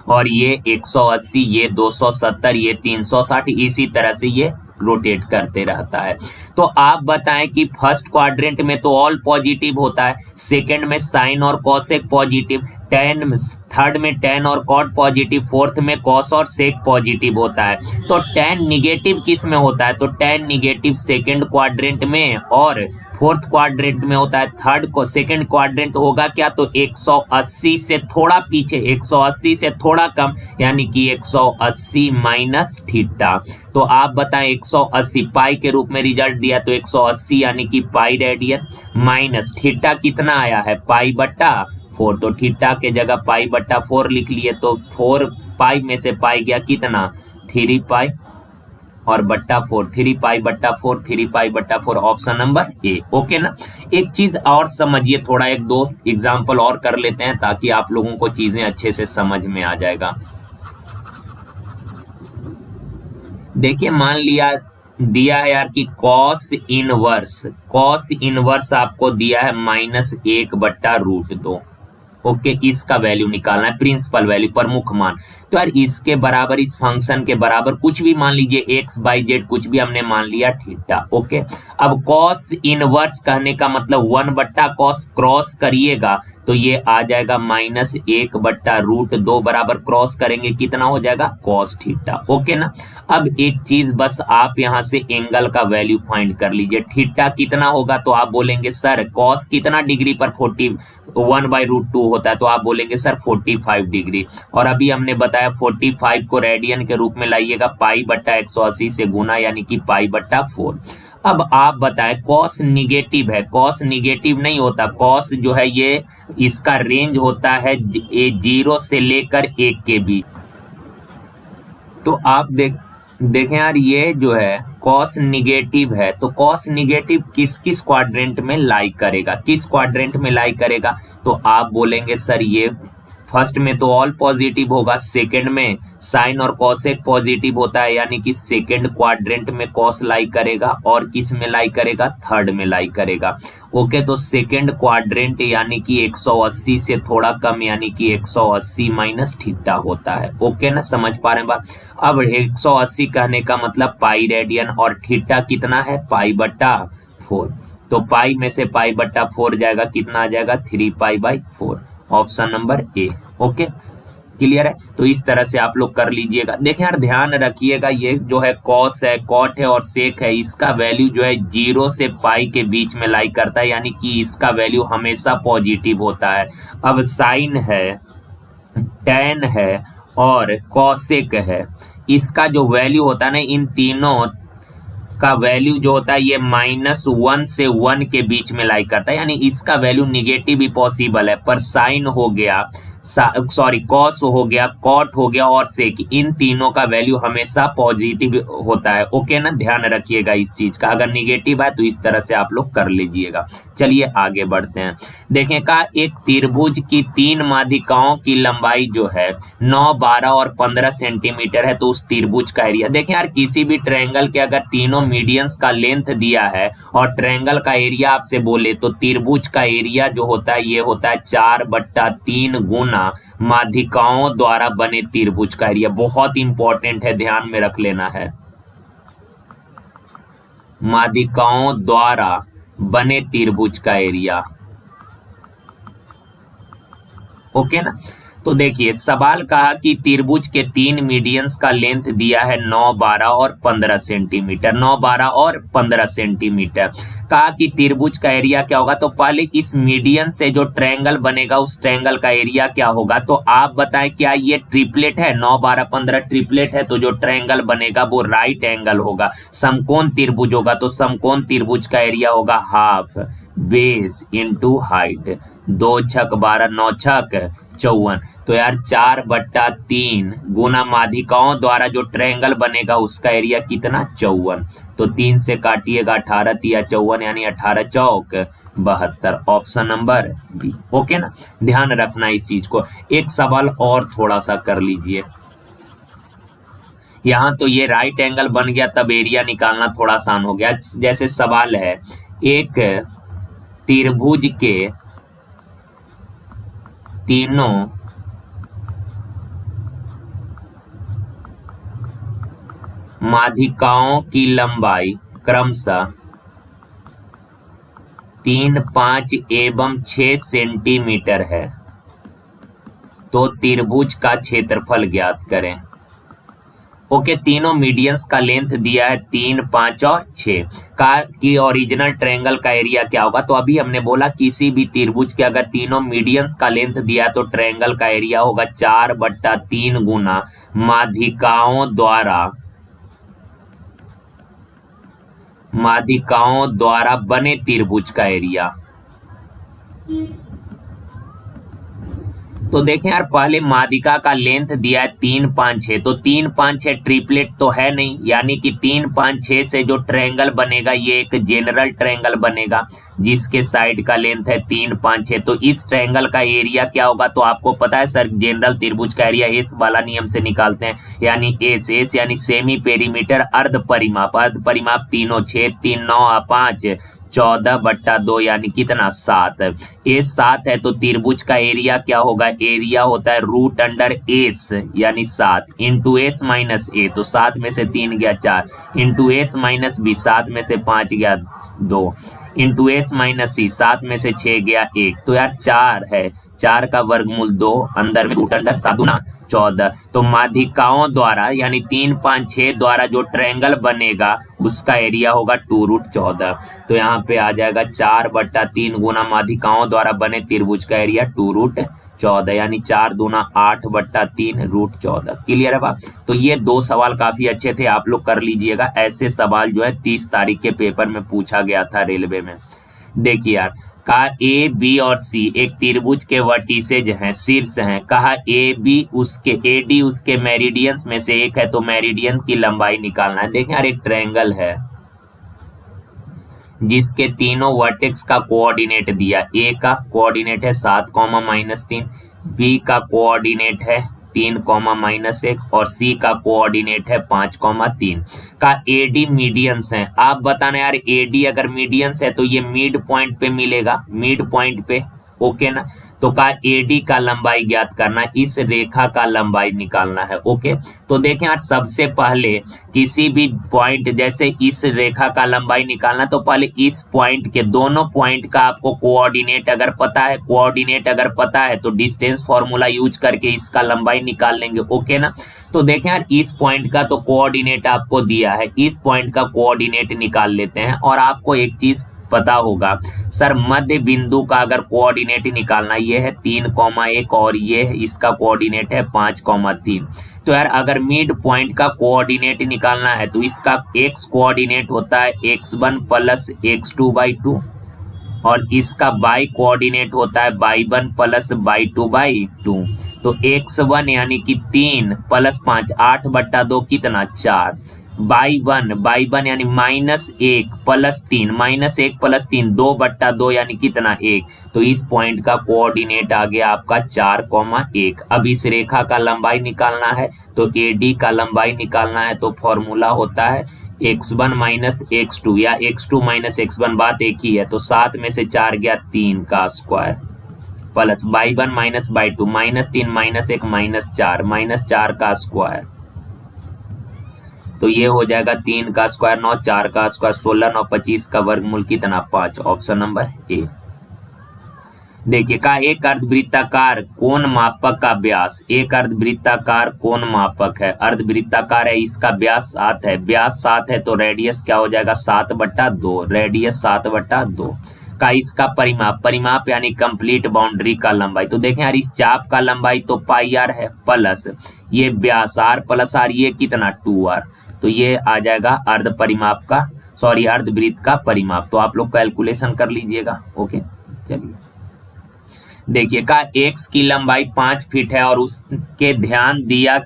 Speaker 1: और ये 180, ये 270, ये 360, इसी तरह से ये रोटेट करते रहता है। तो आप बताएं कि फर्स्ट क्वाड्रेंट में तो ऑल पॉजिटिव होता है, सेकंड में साइन और कॉसेक पॉजिटिव, थर्ड में tan और कॉट पॉजिटिव, फोर्थ में कॉस और सेक पॉजिटिव होता है। तो tan निगेटिव किस में होता है, तो tan निगेटिव सेकंड क्वाड्रेंट में और फोर्थ क्वाड्रेंट में होता है। थर्ड को सेकंड क्वाड्रेंट होगा क्या, तो 180 से थोड़ा पीछे, 180 से थोड़ा कम यानी कि 180 माइनस थीटा। तो आप बताएं 180 पाई के रूप में रिजल्ट दिया तो 180 यानी कि पाई रेडियन माइनस थीटा कितना आया है π/4, तो थीटा के जगह π/4 लिख लिए तो 4 पाई में से पाई गया कितना 3 पाई और /4, 3 π/4, 3 π/4, ऑप्शन नंबर ए, ओके ना। एक चीज और समझिए, थोड़ा एक दो एग्जांपल और कर लेते हैं ताकि आप लोगों को चीजें अच्छे से समझ में आ जाएगा। देखिए मान लिया दिया है यार कि cos इनवर्स आपको दिया है -1/√2, ओके। इसका वैल्यू निकालना है, प्रिंसिपल वैल्यू प्रमुख मान। तो यार इसके बराबर, इस फंक्शन के बराबर कुछ भी मान लीजिए x/z, कुछ भी हमने मान लिया थीटा, ओके। अब cos इनवर्स कहने का मतलब 1/cos क्रॉस करिएगा तो ये आ जाएगा -1/√2 बराबर क्रॉस करेंगे कितना हो जाएगा cos थीटा, ओके ना। अब एक चीज बस आप यहां से एंगल का वैल्यू फाइंड कर लीजिए, थीटा कितना होगा, तो आप बोलेंगे सर cos कितना डिग्री पर 41/√2 होता है, तो आप बोलेंगे सर 45 डिग्री। और अभी हमने बताया 45 को रेडियन के रूप में लाइएगा π/180 से गुना यानी कि π/4। अब आप बताएं कॉस निगेटिव है, कॉस निगेटिव नहीं होता, कॉस जो है ये इसका रेंज होता है 0 से लेकर 1 के बीच। तो आप देखें यार ये जो है कॉस निगेटिव है, तो कॉस निगेटिव किस किस क्वाड्रेंट में लाई करेगा, किस क्वाड्रेंट में लाई करेगा, तो आप बोलेंगे सर ये फर्स्ट में तो ऑल पॉजिटिव होगा, सेकंड में साइन और कॉसेक पॉजिटिव होता है, यानी कि सेकंड क्वाड्रेंट में कॉस लाई करेगा और किस में लाई करेगा, थर्ड में लाई करेगा। ओके, तो सेकंड क्वाड्रेंट यानी कि 180 से थोड़ा कम, यानी कि 180 माइनस थीटा होता है। ओके ना, समझ पा रहे हैं बात। अब 180 कहने का मतलब पाई रेडियन, और थीटा कितना है, पाई बट्टा 4। तो पाई में से पाई बट्टा 4 जाएगा, कितना आ जाएगा, 3π/4। Option number A. Okay, clear है। तो इस तरह से आप लोग कर लीजिएगा। देखें यार, ध्यान रखिएगा, ये जो है कॉस है, कॉट है और सेक है, इसका वैल्यू जो है 0 से पाई के बीच में लाई करता है, यानी कि इसका वैल्यू हमेशा पॉजिटिव होता है। अब साइन है, टैन है और कॉसेक है, इसका जो वैल्यू होता है ना, इन तीनों का वैल्यू जो होता है ये -1 से 1 के बीच में लाई करता है, यानी इसका वैल्यू निगेटिव भी पॉसिबल है। पर साइन हो गया, कॉस हो गया, कॉट हो गया और सेक, इन तीनों का वैल्यू हमेशा पॉजिटिव होता है। ओके ना, ध्यान रखिएगा इस चीज का। अगर निगेटिव है तो इस तरह से आप लोग कर लीजिएगा। चलिए आगे बढ़ते हैं। देखें का एक त्रिभुज की 3 माध्यिकाओं की लंबाई जो है 9, 12 और 15 सेंटीमीटर है, तो उस त्रिभुज का एरिया। देखें यार, किसी भी ट्रायंगल के अगर तीनों मीडियंस का लेंथ दिया है और ट्रायंगल का एरिया आपसे बोले, तो त्रिभुज का एरिया जो होता है ये होता है 4/3 गुना माध्यिकाओं द्वारा बने त्रिभुज का एरिया। बहुत इंपॉर्टेंट है, ध्यान में रख लेना है, माध्यिकाओं द्वारा बने त्रिभुज का एरिया। ओके ना। तो देखिए सवाल कहा कि त्रिभुज के 3 मीडियंस का लेंथ दिया है 9, 12 और 15 सेंटीमीटर, 9, 12 और 15 सेंटीमीटर। कहा कि त्रिभुज का एरिया क्या होगा, तो पहले इस मीडियन से जो ट्रायंगल बनेगा उस ट्रायंगल का एरिया क्या होगा। तो आप बताएं, क्या ये ट्रिपलेट है, 9, 12, 15 ट्रिपलेट है, तो जो ट्रायंगल बनेगा वो राइट एंगल होगा। समकोण त्रिभुज होगा तो समकोण त्रिभुज का एरिया होगा हाफ बेस इंटू हाइट, 2 छक 12, 9 छक 54। तो यार 4/3 गुना माध्यिकाओं द्वारा जो ट्रायंगल बनेगा उसका एरिया कितना, 54। तो 3 से काटिएगा, 18 तिया 54, यानी 18 चौक 72। Option number B. ओके ना, ध्यान रखना इस चीज को। एक सवाल और थोड़ा सा कर लीजिए। यहाँ तो ये राइट एंगल बन गया, तब एरिया निकालना थोड़ा आसान हो गया। जैसे सवाल है, एक त्रिभुज के तीनों माध्यिकाओं की लंबाई क्रमशः 3, 5 एवं 6 सेंटीमीटर है, तो त्रिभुज का क्षेत्रफल ज्ञात करें। ओके, तीनों मीडियंस का लेंथ दिया है 3, 5 और 6 का कि ओरिजिनल ट्रायंगल का एरिया क्या होगा। तो अभी हमने बोला किसी भी त्रिभुज के अगर तीनों मीडियंस का लेंथ दिया तो ट्रायंगल का एरिया होगा 4/3 गुना माध्यिकाओं द्वारा बने त्रिभुज का एरिया। तो देखें यार, पहले माध्यिका का लेंथ दिया है 3, 5, 6, तो 3, 5, 6 ट्रिपलेट तो है नहीं, यानी कि 3, 5, 6 से जो ट्रायंगल बनेगा ये एक जनरल ट्रायंगल बनेगा जिसके साइड का लेंथ है 3, 5, 6। तो इस ट्रायंगल का एरिया क्या होगा, तो आपको पता है सर, जनरल त्रिभुज का एरिया एस वाला नियम से निकालते हैं, यानी एस यानी सेमी पेरीमीटर अर्ध परिमाप तीनों, 6, 3, 9, 5, 14/2, यानी कितना, 7। ए 7 है तो त्रिभुज का एरिया क्या होगा, एरिया होता है √एस यानी 7 इंटू एस माइनस ए, तो 7 में से 3 गया 4, इंटू एस माइनस बी, 7 में से 5 गया 2, इंटू एस माइनस सी, 7 में से 6 गया 1। तो यार 4 है, 4 का वर्गमूल 2, अंदर में √7 गुना 14। तो माध्यिकाओं द्वारा यानी 3, 5, 6 द्वारा जो ट्रायंगल बनेगा उसका एरिया होगा 2√14। तो यहाँ पे आ जाएगा 4/3 गुना माध्यिकाओं द्वारा बने त्रिभुज का एरिया 2√14, यानी 4 दूना 8/3 √14। क्लियर है बात। तो ये 2 सवाल काफी अच्छे थे, आप लोग कर लीजिएगा। ऐसे सवाल जो है 30 तारीख के पेपर में पूछा गया था रेलवे में। देखिए यार, कहा ए बी और सी एक त्रिभुज के वर्टिसेज हैं, शीर्ष हैं। कहा ए डी उसके मेरिडियंस में से एक है, तो मेरिडियन की लंबाई निकालना है। देखें यार, एक ट्रायंगल है जिसके तीनों वर्टेक्स का कोऑर्डिनेट दिया, ए का कोऑर्डिनेट है 7, -3, बी का कोऑर्डिनेट है 3, -1 और सी का कोऑर्डिनेट है 5, 3 का एडी मीडियंस है। आप बताना यार, एडी अगर मीडियंस है तो ये मिड पॉइंट पे मिलेगा, मिड पॉइंट पे, ओके ना। तो का एडी का लंबाई ज्ञात करना, इस रेखा का लंबाई निकालना है, ओके। तो देखें यार, सबसे पहले किसी भी पॉइंट, जैसे इस रेखा का लंबाई निकालना, तो पहले इस पॉइंट के दोनों पॉइंट का आपको कोऑर्डिनेट अगर पता है, कोऑर्डिनेट अगर पता है तो डिस्टेंस फॉर्मूला यूज करके इसका लंबाई निकाल लेंगे, ओके ना। तो देखें यार, इस पॉइंट का तो कोऑर्डिनेट आपको दिया है, इस पॉइंट का कोऑर्डिनेट निकाल लेते हैं। और आपको एक चीज पता होगा सर, मध्य बिंदु का अगर कोऑर्डिनेट निकालना, ये है 3, 1 और ये इसका कोऑर्डिनेट है 5, 3। तो यार अगर मिड पॉइंट का कोऑर्डिनेट निकालना है तो इसका x कोऑर्डिनेट होता है x1 + x2/2 और इसका y कोऑर्डिनेट होता है y1 + y2/2। तो x1 यानी कि 3 + 5 8/2 कितना 4, y1 यानी -1 + 3 -1 + 3 2/2 यानी कितना 1। तो इस पॉइंट का कोऑर्डिनेट आ गया आपका 4, 1। अब इस रेखा का लंबाई निकालना है तो AD का लंबाई निकालना है, तो फॉर्मूला होता है x1 - x2 या x2 - x1, बात एक ही है। तो 7 में से 4 गया 3 का स्क्वायर प्लस y1 - y2 -3 - 1 -4 -4 का स्क्वायर। तो ये हो जाएगा 3 का स्क्वायर 9, 4 का स्क्वायर 16, 9 25 का वर्गमूल कितना 5। ऑप्शन नंबर ए। देखिए का एक अर्धवृत्ताकार कोण मापक का व्यास, एक अर्धवृत्ताकार कोण मापक है, अर्धवृत्ताकार है, इसका व्यास 7 है, व्यास 7 है तो रेडियस क्या हो जाएगा 7/2, रेडियस 7/2 का इसका परिमाप, परिमाप यानी कंप्लीट बाउंड्री का लंबाई। तो देखें यार, इस चाप का लंबाई तो πr है प्लस ये व्यास r + r, ये कितना 2r। तो ये आ जाएगा अर्ध परिमाप का, सॉरी अर्धवृत्त का परिमाप। तो आप लोग कैलकुलेशन कर लीजिएगा, ओके। चलिए देखिए का x की लंबाई 5 फीट है और उसने ध्यान दिया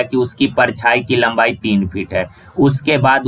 Speaker 1: कि उसकी परछाई की लंबाई 3 फीट है। उसके बाद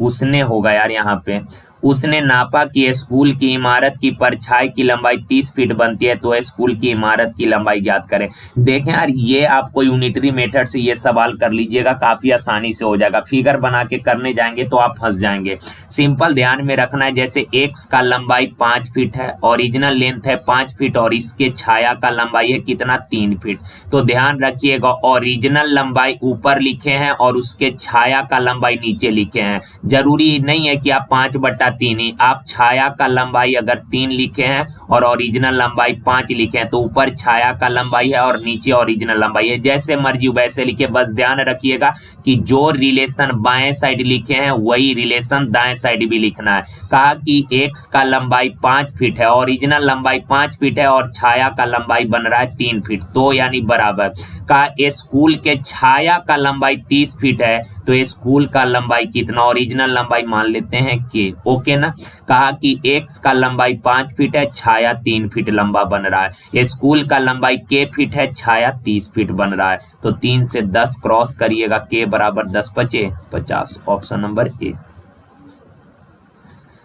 Speaker 1: उसने होगा यार, यहाँ पे उसने नापा कि स्कूल की इमारत की परछाई की लंबाई 30 फीट बनती है, तो स्कूल की इमारत की लंबाई ज्ञात करें। देखें यार, ये आपको यूनिटरी मेथड से ये सवाल कर लीजिएगा, काफी आसानी से हो जाएगा। फिगर बना के करने जाएंगे तो आप फंस जाएंगे। सिंपल ध्यान में रखना है, जैसे x का लंबाई 5 फीट है, ओरिजिनल लेंथ है 5 फीट और इसके छाया का लंबाई है कितना 3 फीट। तो ध्यान रखिएगा, ओरिजिनल लंबाई ऊपर लिखे हैं और उसके छाया का लंबाई नीचे लिखे हैं। जरूरी नहीं है कि आप 5/3 ही, आप छाया का लंबाई अगर 3 लिखे हैं और ओरिजिनल लंबाई 5 लिखे हैं तो ऊपर छाया का लंबाई है और नीचे ओरिजिनल लंबाई है। जैसे मर्जी वैसे लिखे, बस ध्यान रखिएगा कि जो रिलेशन बाएं साइड लिखे हैं वही रिलेशन दाएं साइड भी लिखना है। कहा कि x का लंबाई 5 फीट है, ओरिजिनल लंबाई 5 फीट है और छाया का लंबाई बन रहा है 3 फीट, तो यानी बराबर। कहा स्कूल के छाया का लंबाई 30 फीट है तो स्कूल का लंबाई कितना, ओरिजिनल लंबाई मान लेते हैं k, ओके ना। कहा कि x का लंबाई 5 फीट है, छाया 3 फीट लंबा बन रहा है, स्कूल का लंबाई k फीट है, छाया 30 फीट बन रहा है। तो 3 से 10 क्रॉस करिएगा, k बराबर 10 × 50, ऑप्शन नंबर ए।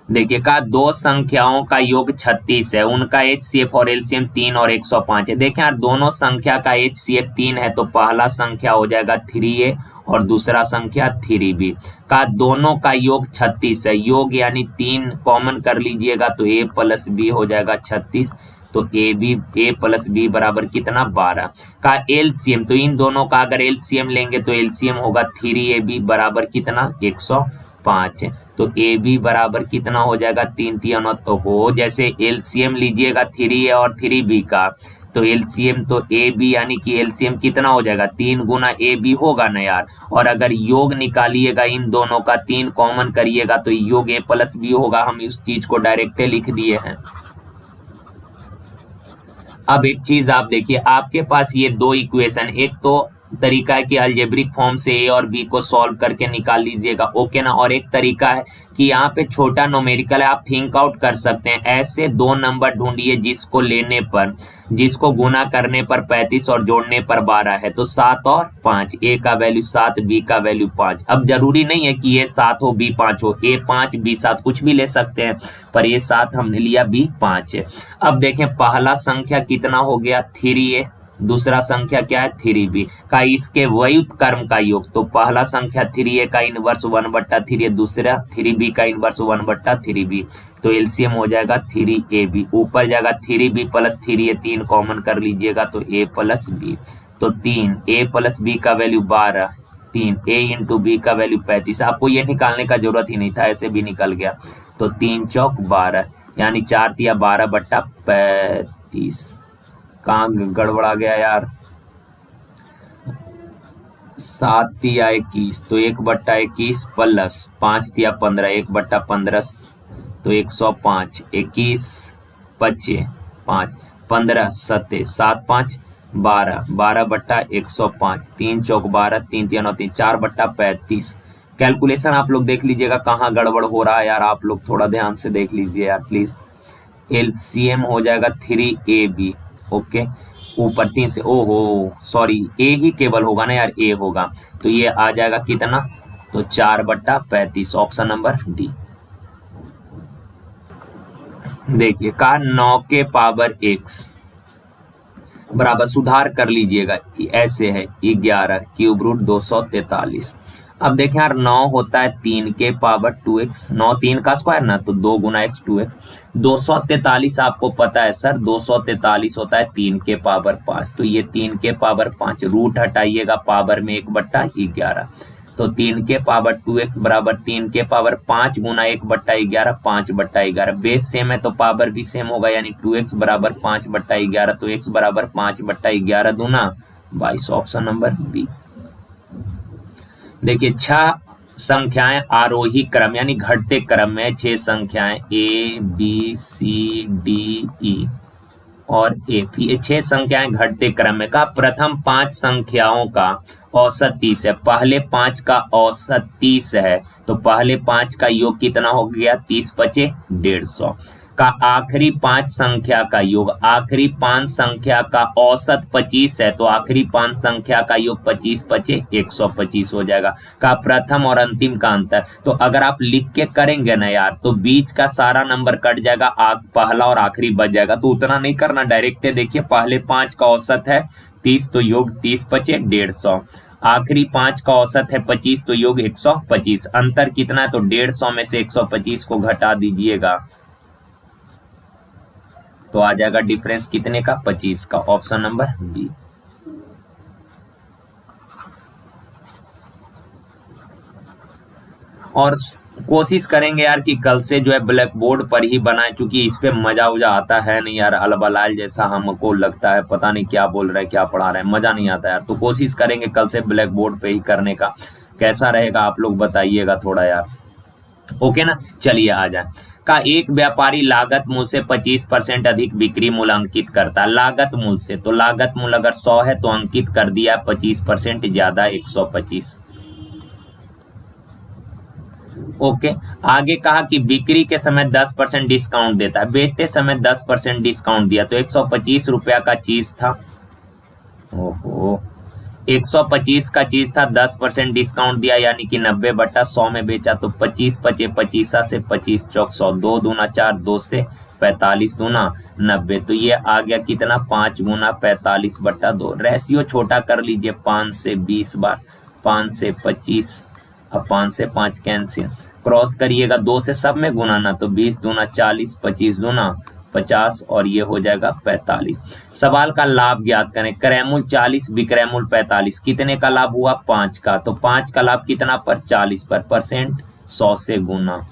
Speaker 1: देखिए का दो संख्याओं का योग 36 है, उनका HCF और LCM 3 और 105 है। देखें यार, दोनों संख्या का HCF 3 है तो पहला संख्या हो जाएगा 3a और दूसरा संख्या 3b। का दोनों का योग 36 है, योग यानी 3 कॉमन कर लीजिएगा तो a + b हो जाएगा 36। तो a + b बराबर कितना 12। का LCM, तो इन दोनों का अगर LCM लेंगे तो LCM होगा 3ab बराबर कितना 105। तो AB बराबर कितना हो जाएगा 3 × 9 तो हो, जैसे LCM लीजिएगा 3A और 3B का तो LCM तो AB यानी कि LCM कितना हो जाएगा 3 × AB होगा ना यार। और अगर योग निकालिएगा इन दोनों का 3 कॉमन करिएगा तो योग A + B होगा। हम इस चीज को डायरेक्ट लिख दिए हैं। अब एक चीज आप देखिए, आपके पास ये दो इक्वेशन, एक तो तरीका है कि अलजेब्रिक फॉर्म से ए और बी को सॉल्व करके निकाल लीजिएगा, ओके ना। और एक तरीका है कि यहाँ पे छोटा न्यूमेरिकल है, आप थिंक आउट कर सकते हैं। ऐसे दो नंबर ढूंढिए जिसको लेने पर, जिसको गुना करने पर 35 और जोड़ने पर 12 है। तो 7 और 5, ए का वैल्यू 7, बी का वैल्यू 5। अब जरूरी नहीं है कि ये 7 हो बी 5 हो, ए 5 बी 7 कुछ भी ले सकते हैं, पर ये 7 हमने लिया, बी 5 है। अब देखें पहला संख्या कितना हो गया 3a, दूसरा संख्या क्या है 3b का इसके व्युत्क्रम का योग। तो पहला संख्या 3a का इनवर्स 1/3, दूसरा 3b का इनवर्स 1/3b। तो एलसीएम हो जाएगा 3ab, ऊपर जाएगा 3b प्लस 3a, 3 कॉमन कर लीजिएगा तो a प्लस b। तो 3a प्लस b का वैल्यू 12, 3a इंटू b का वैल्यू 35। आपको ये निकालने का जरूरत ही नहीं था, ऐसे भी निकल गया। तो 3 चौक 12, यानी 4 तिया 12/35। कहाँ गड़बड़ा गया यार, 7 तिया 21, तो 1/21 प्लस 5 तिया 15, 1/15 तो 105, 21 25 5 15 7 7 5 12, 12/105, 3 चौक 12, 3 तिया 9 3, 4/35। कैलकुलेशन आप लोग देख लीजिएगा कहाँ गड़बड़ हो रहा है यार, आप लोग थोड़ा ध्यान से देख लीजिए यार प्लीज। एलसीएम हो जाएगा 3ab, ओके। ऊपर 3 से, ओहो सॉरी, ए ही केवल होगा ना यार, ए होगा। तो ये आ जाएगा कितना, तो 4/35, ऑप्शन नंबर डी। देखिए कहा 9 के पावर x बराबर, सुधार कर लीजिएगा, ऐसे है 11 क्यूब रूट 243। अब देखें यार 9 होता है 3 के पावर 2x, 9 3 का स्क्वायर ना, तो 2 गुना x 2x। 243 आपको पता है सर, 243 होता है 3 के पावर 5, तो ये 3 के पावर 5, रूट हटाइएगा पावर में 1/11, तो 3 के पावर 2x बराबर 3 के पावर 5 गुना 1/11, 5/11। बेस सेम है तो पावर भी सेम होगा, यानी 2x बराबर 5/11, तो x बराबर 5/11 दूना 22, ऑप्शन नंबर बी। देखिए 6 संख्याएं आरोही क्रम यानी घटते क्रम में, 6 संख्याएं a b c d e और f, ये 6 संख्याएं घटते क्रम में का प्रथम 5 संख्याओं का औसत 30 है। पहले 5 का औसत 30 है, तो पहले 5 का योग कितना हो गया, 30 पचे 150 का आखिरी 5 संख्या का योग, आखिरी 5 संख्या का औसत 25 है, तो आखिरी 5 संख्या का योग 25 पचे 125 हो जाएगा। का प्रथम और अंतिम का अंतर, तो अगर आप लिख के करेंगे ना यार, तो बीच का सारा नंबर कट जाएगा, पहला और आखिरी बच जाएगा। तो उतना नहीं करना, डायरेक्ट देखिए पहले 5 का औसत है 30, तो योग 30 पचे 150, आखिरी 5 का औसत है 25, तो योग 125। अंतर कितना है, तो 150 में से 125 को घटा दीजिएगा, तो आ जाएगा डिफरेंस कितने का, 25 का, ऑप्शन नंबर बी। और कोशिश करेंगे यार कि कल से जो है ब्लैक बोर्ड पर ही बनाए, क्योंकि इस पे मजा उजा आता है नहीं यार, अलबलाल जैसा हमको लगता है, पता नहीं क्या बोल रहे हैं क्या पढ़ा रहे हैं, मजा नहीं आता यार। तो कोशिश करेंगे कल से ब्लैक बोर्ड पे ही करने का, कैसा रहेगा आप लोग बताइएगा थोड़ा यार, ओके ना। चलिए आ जाए का एक व्यापारी लागत मूल्य से 25% अधिक बिक्री मूल्य अंकित करता है, लागत मूल्य से, तो लागत मूल्य अगर 100 है तो अंकित कर दिया 25% ज्यादा 125, ओके। आगे कहा कि बिक्री के समय 10% डिस्काउंट देता है, बेचते समय 10% डिस्काउंट दिया, तो 125 रुपया का चीज था, ओहो 125 का चीज था, 10% डिस्काउंट दिया यानी कि 90/100 में बेचा, तो 25 पचे 25 से 25 चौक 100, 2 दूना 4, 2 से 45 दूना 90, तो ये आ गया कितना, 5 गुना 45/2। रेशियो छोटा कर लीजिए, 5 से 20 बार, 5 से 25, अब 5 से 5 कैंसिल, क्रॉस करिएगा 2 से सब में गुनाना, तो 20 दूना 40, 25 दूना 50 और ये हो जाएगा 45। सवाल का लाभ ज्ञात करें, क्रय मूल्य 40 विक्रय मूल्य 45, कितने का लाभ हुआ, 5 का, तो 5 का लाभ कितना पर, 40 पर, परसेंट 100 से गुना,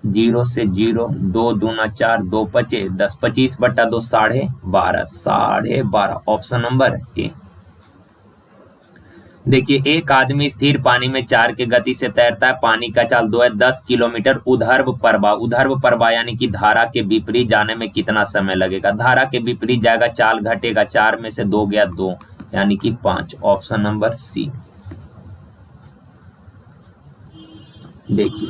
Speaker 1: 0 से 0, 2 दूना 4, 2 पचे 10, 25/2 12.5, ऑप्शन नंबर ए। देखिए एक आदमी स्थिर पानी में 4 के गति से तैरता है, पानी का चाल 2 है, 10 किलोमीटर उधर्व प्रवाह यानी कि धारा के विपरीत जाने में कितना समय लगेगा। धारा के विपरीत जाएगा, चाल घटेगा, 4 में से 2 गया 2, यानी कि 5, ऑप्शन नंबर सी। देखिए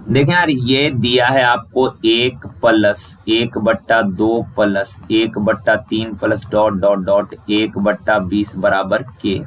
Speaker 1: देखें यार, ये दिया है आपको 1+1/2 plus 1/3 plus dot dot dot 1/20 बराबर के।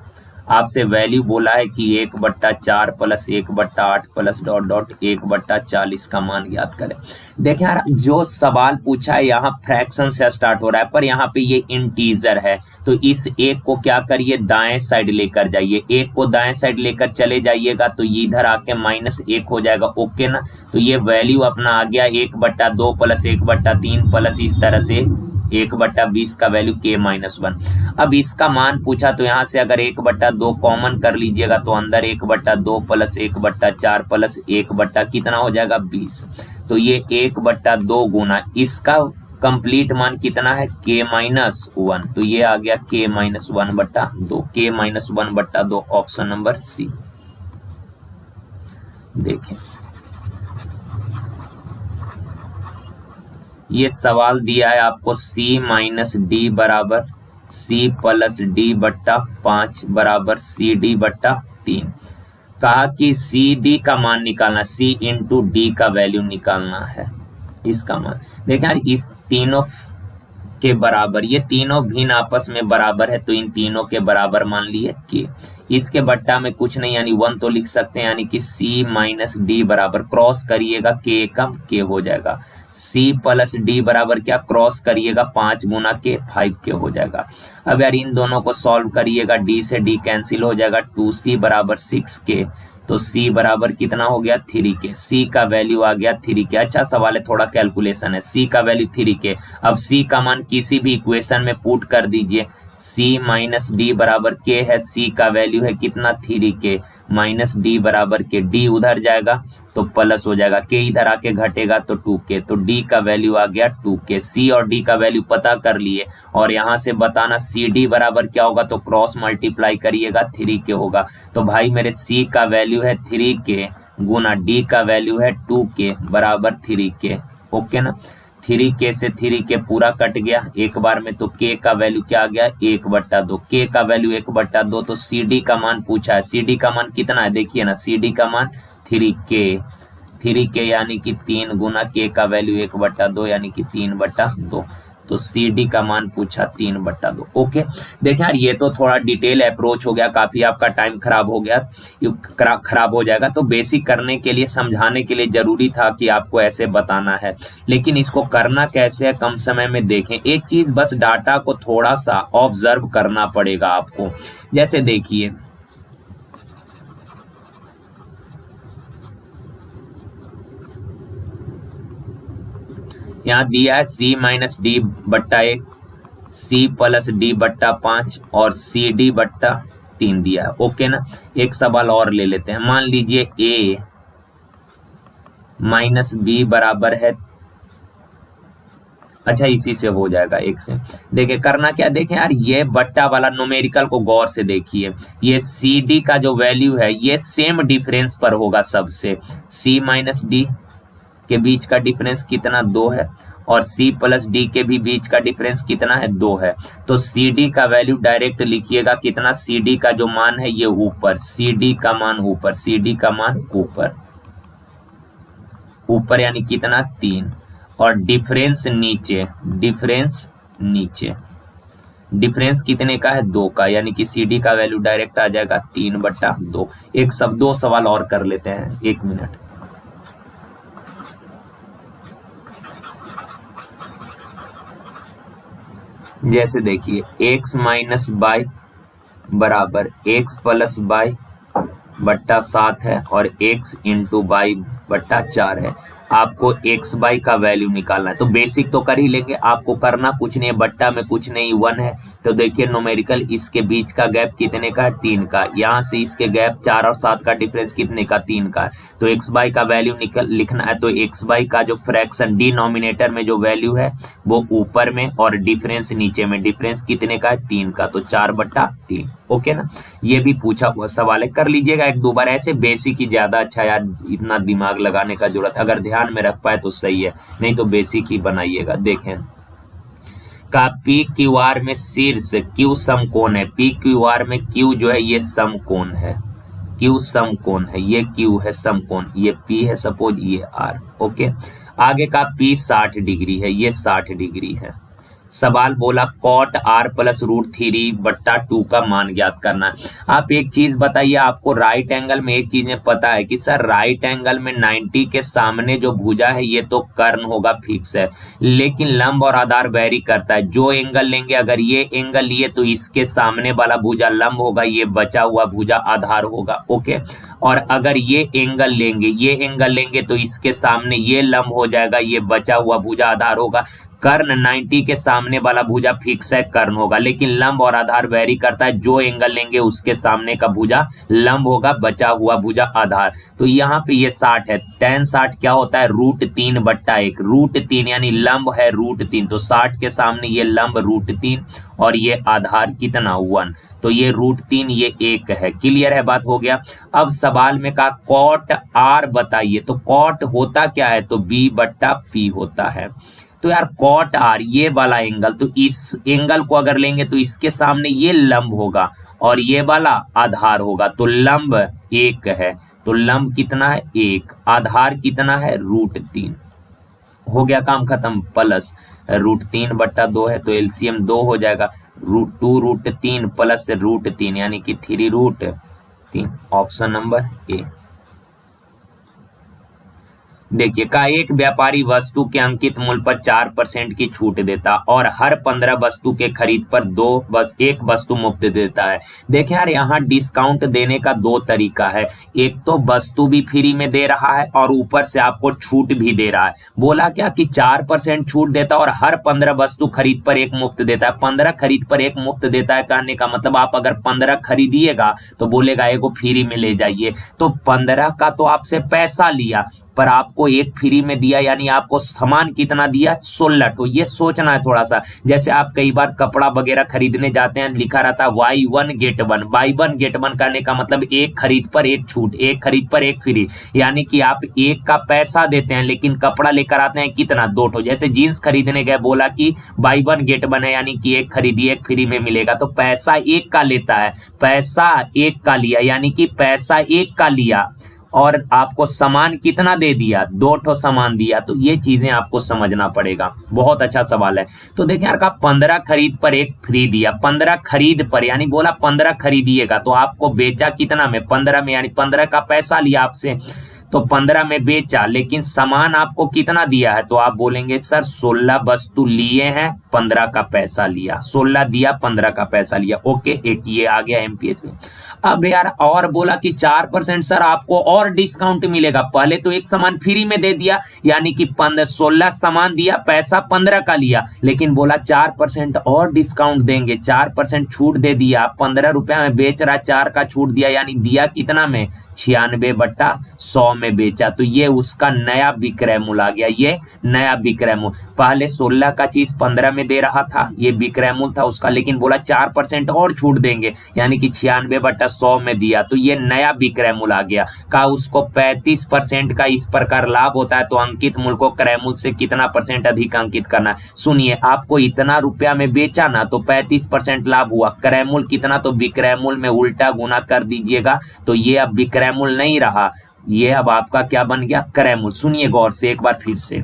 Speaker 1: आपसे वैल्यू बोला है कि 1/4 प्लस 1/8 प्लस डॉट डॉट 1/40 का मान ज्ञात करें। देखें यार, जो सवाल पूछा है यहाँ फ्रैक्शन से स्टार्ट हो रहा है, पर यहाँ पे ये इंटीजर है, तो इस एक को क्या करिए, दाएं साइड लेकर जाइए। एक को दाएं साइड लेकर चले जाइएगा तो ये इधर आके -1 हो जाएगा। ओके ना, तो ये वैल्यू अपना आ गया 1/2 प्लस 1/3 प्लस इस तरह से 1/20 का वैल्यू k-1। अब इसका मान पूछा तो यहाँ से अगर 1/2 कॉमन कर लीजिएगा तो अंदर 1/2 प्लस 1/4 प्लस 1 कितना हो जाएगा 20। तो ये 1/2 गुना इसका कंप्लीट मान कितना है k-1, तो ये आ गया k-1/2, k-1/2, ऑप्शन नंबर सी। देखें ये सवाल दिया है आपको C-D बराबर C+D/5 बराबर CD/3। कहा कि CD का मान निकालना, C इंटू D का वैल्यू निकालना है, इसका मान। देखें यार, इस तीनों के बराबर, ये तीनों भिन्न आपस में बराबर है, तो इन तीनों के बराबर मान लिए के। इसके बट्टा में कुछ नहीं यानी 1 तो लिख सकते हैं, यानी कि C-D बराबर, क्रॉस करिएगा के कम के हो जाएगा। C+D बराबर क्या, क्रॉस करिएगा 5 गुना के 5 के हो जाएगा। अब यार इन दोनों को सॉल्व करिएगा, D से D कैंसिल हो जाएगा, 2C बराबर 6K, तो C बराबर कितना हो गया 3K। C का वैल्यू आ गया 3K। अच्छा सवाल है, थोड़ा कैलकुलेशन है। C का वैल्यू 3K। अब C का मान किसी भी इक्वेशन में पुट कर दीजिए। C-D बराबर K है, C का वैल्यू है कितना 3K, माइनस D बराबर K, D उधर जाएगा तो प्लस हो जाएगा, K इधर आके घटेगा तो 2K, तो D का वैल्यू आ गया 2K। C और D का वैल्यू पता कर लिए और यहाँ से बताना CD बराबर क्या होगा, तो क्रॉस मल्टीप्लाई करिएगा 3K होगा। तो भाई मेरे C का वैल्यू है 3K गुना D का वैल्यू है 2K बराबर 3K। ओके ना, 3K से 3K पूरा कट गया एक बार में, तो K का वैल्यू क्या आ गया 1/2। K का वैल्यू 1/2, तो CD का मान पूछा है। CD का मान कितना है देखिए ना, CD का मान 3K यानी कि 3 गुना K का वैल्यू 1/2 यानी कि 3/2, तो CD का मान पूछा 3/2। ओके, देखिए यार ये तो थोड़ा डिटेल अप्रोच हो गया, काफी आपका टाइम खराब हो गया, खराब हो जाएगा। तो बेसिक करने के लिए, समझाने के लिए जरूरी था कि आपको ऐसे बताना है, लेकिन इसको करना कैसे है कम समय में देखें। एक चीज बस, डाटा को थोड़ा सा ऑब्जर्व करना पड़ेगा आपको। जैसे देखिए यहाँ दिया है C-D/1, C+D/5 और CD/3 दिया है। ओके ना, एक सवाल और ले लेते हैं। मान लीजिए A-B बराबर है, अच्छा इसी से हो जाएगा, एक से देखिए करना क्या। देखें यार, ये बट्टा वाला न्यूमेरिकल को गौर से देखिए, ये CD का जो वैल्यू है ये सेम डिफरेंस पर होगा सबसे। C-D के बीच का डिफरेंस कितना 2 है और C+D के भी बीच का डिफरेंस कितना है 2 है। तो CD का वैल्यू डायरेक्ट लिखिएगा कितना, CD का जो मान है ये ऊपर, CD का मान ऊपर, CD का मान ऊपर यानी कितना 3, और डिफरेंस नीचे, डिफरेंस कितने का है 2 का, यानी कि CD का वैल्यू डायरेक्ट आ जाएगा 3/2। एक सब 2 सवाल और कर लेते हैं, 1 मिनट। जैसे देखिए x माइनस बाई बराबर x प्लस बाई बट्टा 7 है और x इंटू बाई बट्टा 4 है। आपको x बाई का वैल्यू निकालना है, तो बेसिक तो कर ही लेंगे, आपको करना कुछ नहीं है, बट्टा में कुछ नहीं 1 है तो देखिए न्यूमेरिकल इसके बीच का गैप कितने का है, 3 का। यहाँ से इसके गैप 4 और 7 का डिफरेंस कितने का, 3 का। तो एक्स बाई का वैल्यू लिखना है, तो एक्स बाई का जो फ्रैक्शन डिनोमिनेटर में जो वैल्यू है वो ऊपर में और डिफरेंस नीचे में, डिफरेंस कितने का है, 3 का। तो 4/3। ओके ना, ये भी पूछा हुआ सवाल है, कर लीजिएगा 1-2 बार। ऐसे बेसिक ही ज्यादा अच्छा यार, इतना दिमाग लगाने का जरूरत, अगर ध्यान में रख पाए तो सही है, नहीं तो बेसिक ही बनाइएगा। देखें का पी क्यू आर में शीर्ष क्यू समकोण है, पी क्यू आर में क्यू जो है ये समकोण है, क्यू समकोण है, ये क्यू है समकोण, ये पी है सपोज, ये आर। ओके, आगे का पी 60 डिग्री है, ये 60 डिग्री है। सवाल बोला कॉट आर प्लस √3/2 का मान ज्ञात करना है। आप एक चीज बताइए, आपको राइट एंगल में एक चीज पता है कि सर राइट एंगल में 90 के सामने जो भुजा है ये तो कर्ण होगा, फिक्स है, लेकिन लंब और आधार वेरी करता है। जो एंगल लेंगे, अगर ये एंगल लिए तो इसके सामने वाला भुजा लंब होगा, ये बचा हुआ भुजा आधार होगा। ओके, और अगर ये एंगल लेंगे, ये एंगल लेंगे तो इसके सामने ये लंब हो जाएगा, ये बचा हुआ भुजा आधार होगा। कर्ण 90 के सामने वाला भुजा फिक्स है, कर्ण होगा, लेकिन लंब और आधार वेरी करता है। जो एंगल लेंगे उसके सामने का भुजा लंब होगा, बचा हुआ भुजा आधार। तो यहाँ पे ये 60 है, tan 60 क्या होता है, √3/1, √3 यानी लंब है √3, तो 60 के सामने ये लंब √3 और ये आधार कितना 1, तो ये √3 ये 1 है। क्लियर है, बात हो गया। अब सवाल में कहा कॉट आर बताइए, तो कॉट होता क्या है, तो B/P होता है। तो यार कॉट आर ये वाला एंगल, तो इस एंगल को अगर लेंगे तो इसके सामने ये लंब होगा और ये वाला आधार होगा, तो लंब 1 है, तो लंब कितना है 1, आधार कितना है √3। हो गया काम खत्म, प्लस √3/2 है तो एलसीएम 2 हो जाएगा, √2√3 प्लस √3 यानी कि 3√3। ऑप्शन नंबर ए। देखिए का एक व्यापारी वस्तु के अंकित मूल्य पर 4% की छूट देता और हर 15 वस्तु के खरीद पर एक वस्तु मुफ्त देता है। देखिए यार यहाँ डिस्काउंट देने का 2 तरीका है, एक तो वस्तु भी फ्री में दे रहा है और ऊपर से आपको छूट भी दे रहा है। बोला क्या कि 4% छूट देता और हर 15 वस्तु खरीद पर एक मुफ्त देता है। 15 खरीद पर एक मुफ्त देता है कहने का मतलब आप अगर 15 खरीदिएगा तो बोलेगा एगो फ्री में ले जाइए, तो 15 का तो आपसे पैसा लिया पर आपको एक फ्री में दिया, यानी आपको सामान कितना दिया 16। तो ये सोचना है थोड़ा सा, जैसे आप कई बार कपड़ा वगैरह खरीदने जाते हैं, लिखा रहता है buy 1 get 1, buy 1 get 1 करने का मतलब एक खरीद पर एक छूट, एक खरीद पर एक फ्री, यानी कि आप एक का पैसा देते हैं लेकिन कपड़ा लेकर आते हैं कितना 2 ठो। जैसे जीन्स खरीदने गए, बोला कि buy 1 get 1 है, यानी कि एक खरीदिए एक फ्री में मिलेगा, तो पैसा एक का लेता है, पैसा एक का लिया यानी कि पैसा एक का लिया और आपको सामान कितना दे दिया 2 ठो सामान दिया। तो ये चीजें आपको समझना पड़ेगा। बहुत अच्छा सवाल है। तो देखिए यार का 15 खरीद पर एक फ्री दिया, 15 खरीद पर यानी बोला 15 खरीदिएगा तो आपको बेचा कितना में 15 में, यानी 15 का पैसा लिया आपसे तो 15 में बेचा, लेकिन सामान आपको कितना दिया है, तो आप बोलेंगे सर 16 वस्तु लिए हैं 15 का पैसा लिया, 16 दिया 15 का पैसा लिया। ओके, एक ये आ गया एमपीएस में। अब यार और बोला कि 4% सर आपको और डिस्काउंट मिलेगा, पहले तो एक सामान फ्री में दे दिया यानी कि 16 सामान दिया पैसा 15 का लिया, लेकिन बोला 4% और डिस्काउंट देंगे, 4% छूट दे दिया, 15 रुपया में बेच रहा, 4 का छूट दिया यानी दिया कितना में 96/100 में बेचा। तो ये उसका नया विक्रय मूल्य आ गया, ये नया विक्रय मूल्य। पहले 16 का चीज 15 में दे रहा था, ये विक्रय मूल्य था उसका, लेकिन बोला 4% और छूट देंगे यानी कि 96/100 में दिया, तो ये नया विक्रय मूल्य आ गया। का उसको 35% का इस प्रकार लाभ होता है, तो अंकित मूल्य को क्रय मूल्य से कितना % अधिक अंकित करना है। सुनिए, आपको इतना रुपया में बेचा ना तो 35% लाभ हुआ, क्रय मूल्य कितना तो विक्रय मूल्य में उल्टा गुना कर दीजिएगा, तो ये अब विक्रय मूल्य नहीं रहा, ये अब आपका क्या बन गया क्रय मूल्य। सुनिए गौर से एक बार फिर से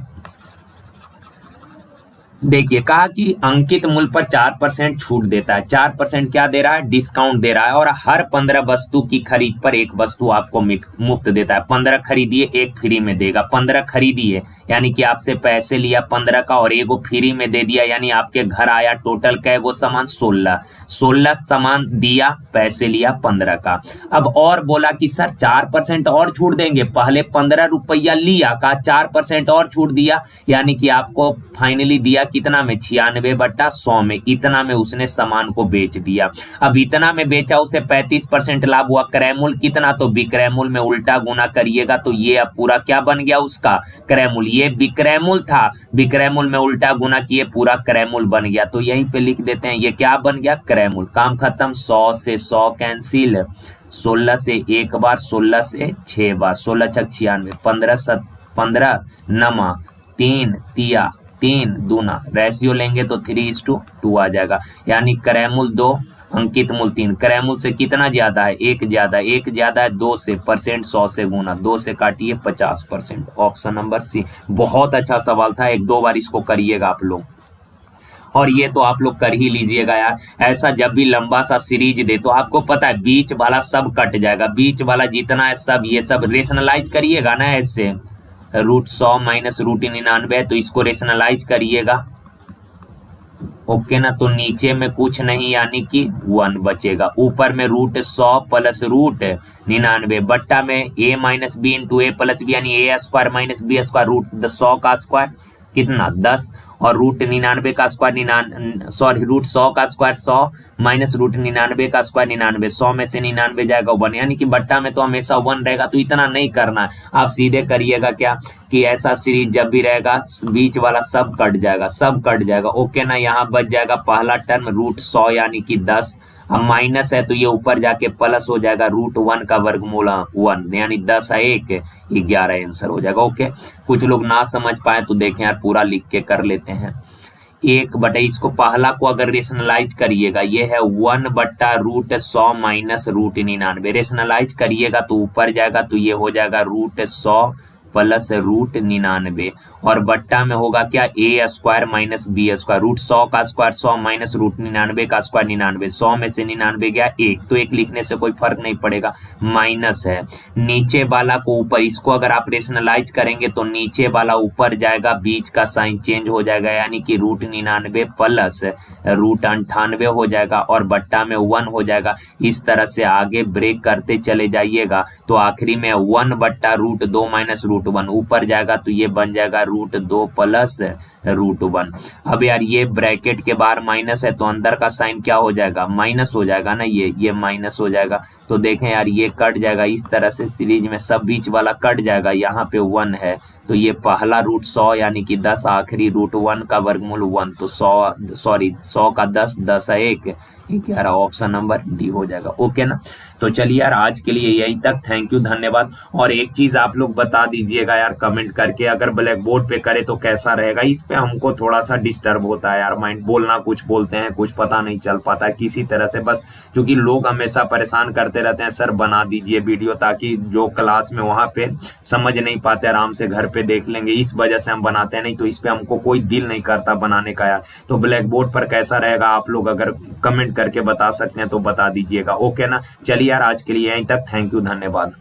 Speaker 1: देखिए, कहा कि अंकित मूल्य पर 4% छूट देता है, 4% क्या दे रहा है डिस्काउंट दे रहा है और हर 15 वस्तु की खरीद पर एक वस्तु आपको मुफ्त देता है। 15 खरीदिए एक फ्री में देगा, 15 खरीदिए यानी कि आपसे पैसे लिया 15 का और एगो फ्री में दे दिया, यानी आपके घर आया टोटल कैगो सामान 16 सामान दिया, पैसे लिया 15 का। अब और बोला कि सर 4% और छूट देंगे, पहले 15 रुपया लिया का 4% और छूट दिया, यानी कि आपको फाइनली दिया कितना में, 96/100 में, इतना में उसने सामान को बेच दिया। अब इतना में बेचा, उसे 35% लाभ हुआ। क्रय मूल्य कितना, तो विक्रय मूल्य में उल्टा गुना करिएगा तो ये अब पूरा क्या बन गया उसका, क्रय मूल्य। ये विक्रय मूल्य था, विक्रय मूल्य में उल्टा गुना किए, पूरा क्रय मूल्य बन गया। तो यहीं पे लिख देते हैं ये क्या बन गया, क्रय मूल्य। काम खत्म। 100 से 100 कैंसिल, 16 से एक बार, 16 से 6 बार, 16 छक 96, 15 नमा 3 तिया 3 दूना, रेशियो लेंगे तो 3:2 आ जाएगा। यानी क्रय मूल्य 2, अंकित मूल्य 3। क्रय मूल्य से कितना ज्यादा है, 1 ज्यादा, 1 ज्यादा है 2 से, परसेंट 100 से गुना, 2 से काटिए 50%। ऑप्शन नंबर सी। बहुत अच्छा सवाल था, 1-2 बार इसको करिएगा आप लोग, और ये तो आप लोग कर ही लीजिएगा यार। ऐसा जब भी लंबा सा सीरीज दे तो आपको पता है बीच वाला सब कट जाएगा, बीच वाला जितना है सब, ये सब रेशनलाइज करिएगा ना ऐसे। √100 माइनस √99 है तो इसको रेशनलाइज करिएगा, ओके ना। तो नीचे में कुछ नहीं, यानी कि 1 बचेगा। ऊपर में √100 प्लस √99 बट्टा में a minus B into A plus B, यानी a² माइनस b², √100 का स्क्वायर कितना 10, और √99 का स्क्वायर √100 का स्क्वायर 100 माइनस √99 का स्क्वायर 99, 100 में से 99 जाएगा 1, यानी कि बट्टा में तो हमेशा 1 रहेगा। तो इतना नहीं करना है, आप सीधे करिएगा क्या कि ऐसा सीरीज जब भी रहेगा बीच वाला सब कट जाएगा, सब कट जाएगा, ओके ना। यहाँ बच जाएगा पहला टर्म √100 यानी कि 10, अब माइनस है तो ये ऊपर जाके प्लस हो जाएगा, √1 का वर्गमूल 1, यानी 10 है 1, 11 आंसर हो जाएगा, ओके। कुछ लोग ना समझ पाए तो देखें यार, पूरा लिख के कर लेते हैं। 1/, इसको पहला को अगर रेशनलाइज करिएगा, ये है 1/√100 माइनस √99, रेशनलाइज करिएगा तो ऊपर जाएगा तो ये हो जाएगा √100 प्लस √99, और बट्टा में होगा क्या, a² माइनस b², √100 का स्क्वायर 100 माइनस √99 का स्क्वायर 99, 100 में से 99 गया 1, तो 1 लिखने से कोई फर्क नहीं पड़ेगा, माइनस है। नीचे वाला को ऊपर, इसको अगर आप रेशनलाइज करेंगे तो नीचे वाला ऊपर जाएगा, बीच का साइन चेंज हो जाएगा, यानी कि √99 प्लस √98 हो जाएगा, और बट्टा में 1 हो जाएगा। इस तरह से आगे ब्रेक करते चले जाइएगा तो आखिरी में 1/√2 माइनस √1 ऊपर जाएगा तो ये बन जाएगा √2 प्लस √1। अब यार ये ब्रैकेट के बाहर माइनस है तो अंदर का साइन क्या हो जाएगा, माइनस हो जाएगा ना, ये माइनस हो जाएगा। तो देखें यार ये कट जाएगा, इस तरह से सीरीज में सब बीच वाला कट जाएगा। यहाँ पे 1 है तो ये पहला √100 यानी कि 10, आखिरी √1 का वर्गमूल 1, तो 100 का 10, 10 है 1, 11, ऑप्शन नंबर डी हो जाएगा, ओके ना। तो चलिए यार आज के लिए यही तक, थैंक यू, धन्यवाद। और एक चीज आप लोग बता दीजिएगा यार कमेंट करके, अगर ब्लैक बोर्ड पे करे तो कैसा रहेगा। इस पे हमको थोड़ा सा डिस्टर्ब होता है यार, माइंड बोलना कुछ बोलते हैं, कुछ पता नहीं चल पाता है किसी तरह से, बस क्योंकि लोग हमेशा परेशान करते रहते हैं, सर बना दीजिए वीडियो ताकि जो क्लास में वहाँ पे समझ नहीं पाते आराम से घर पे देख लेंगे, इस वजह से हम बनाते हैं, नहीं तो इस पे हमको कोई दिल नहीं करता बनाने का यार। तो ब्लैक बोर्ड पर कैसा रहेगा आप लोग अगर कमेंट करके बता सकते हैं तो बता दीजिएगा, ओके ना। चलिए यार आज के लिए यहीं तक, थैंक यू, धन्यवाद।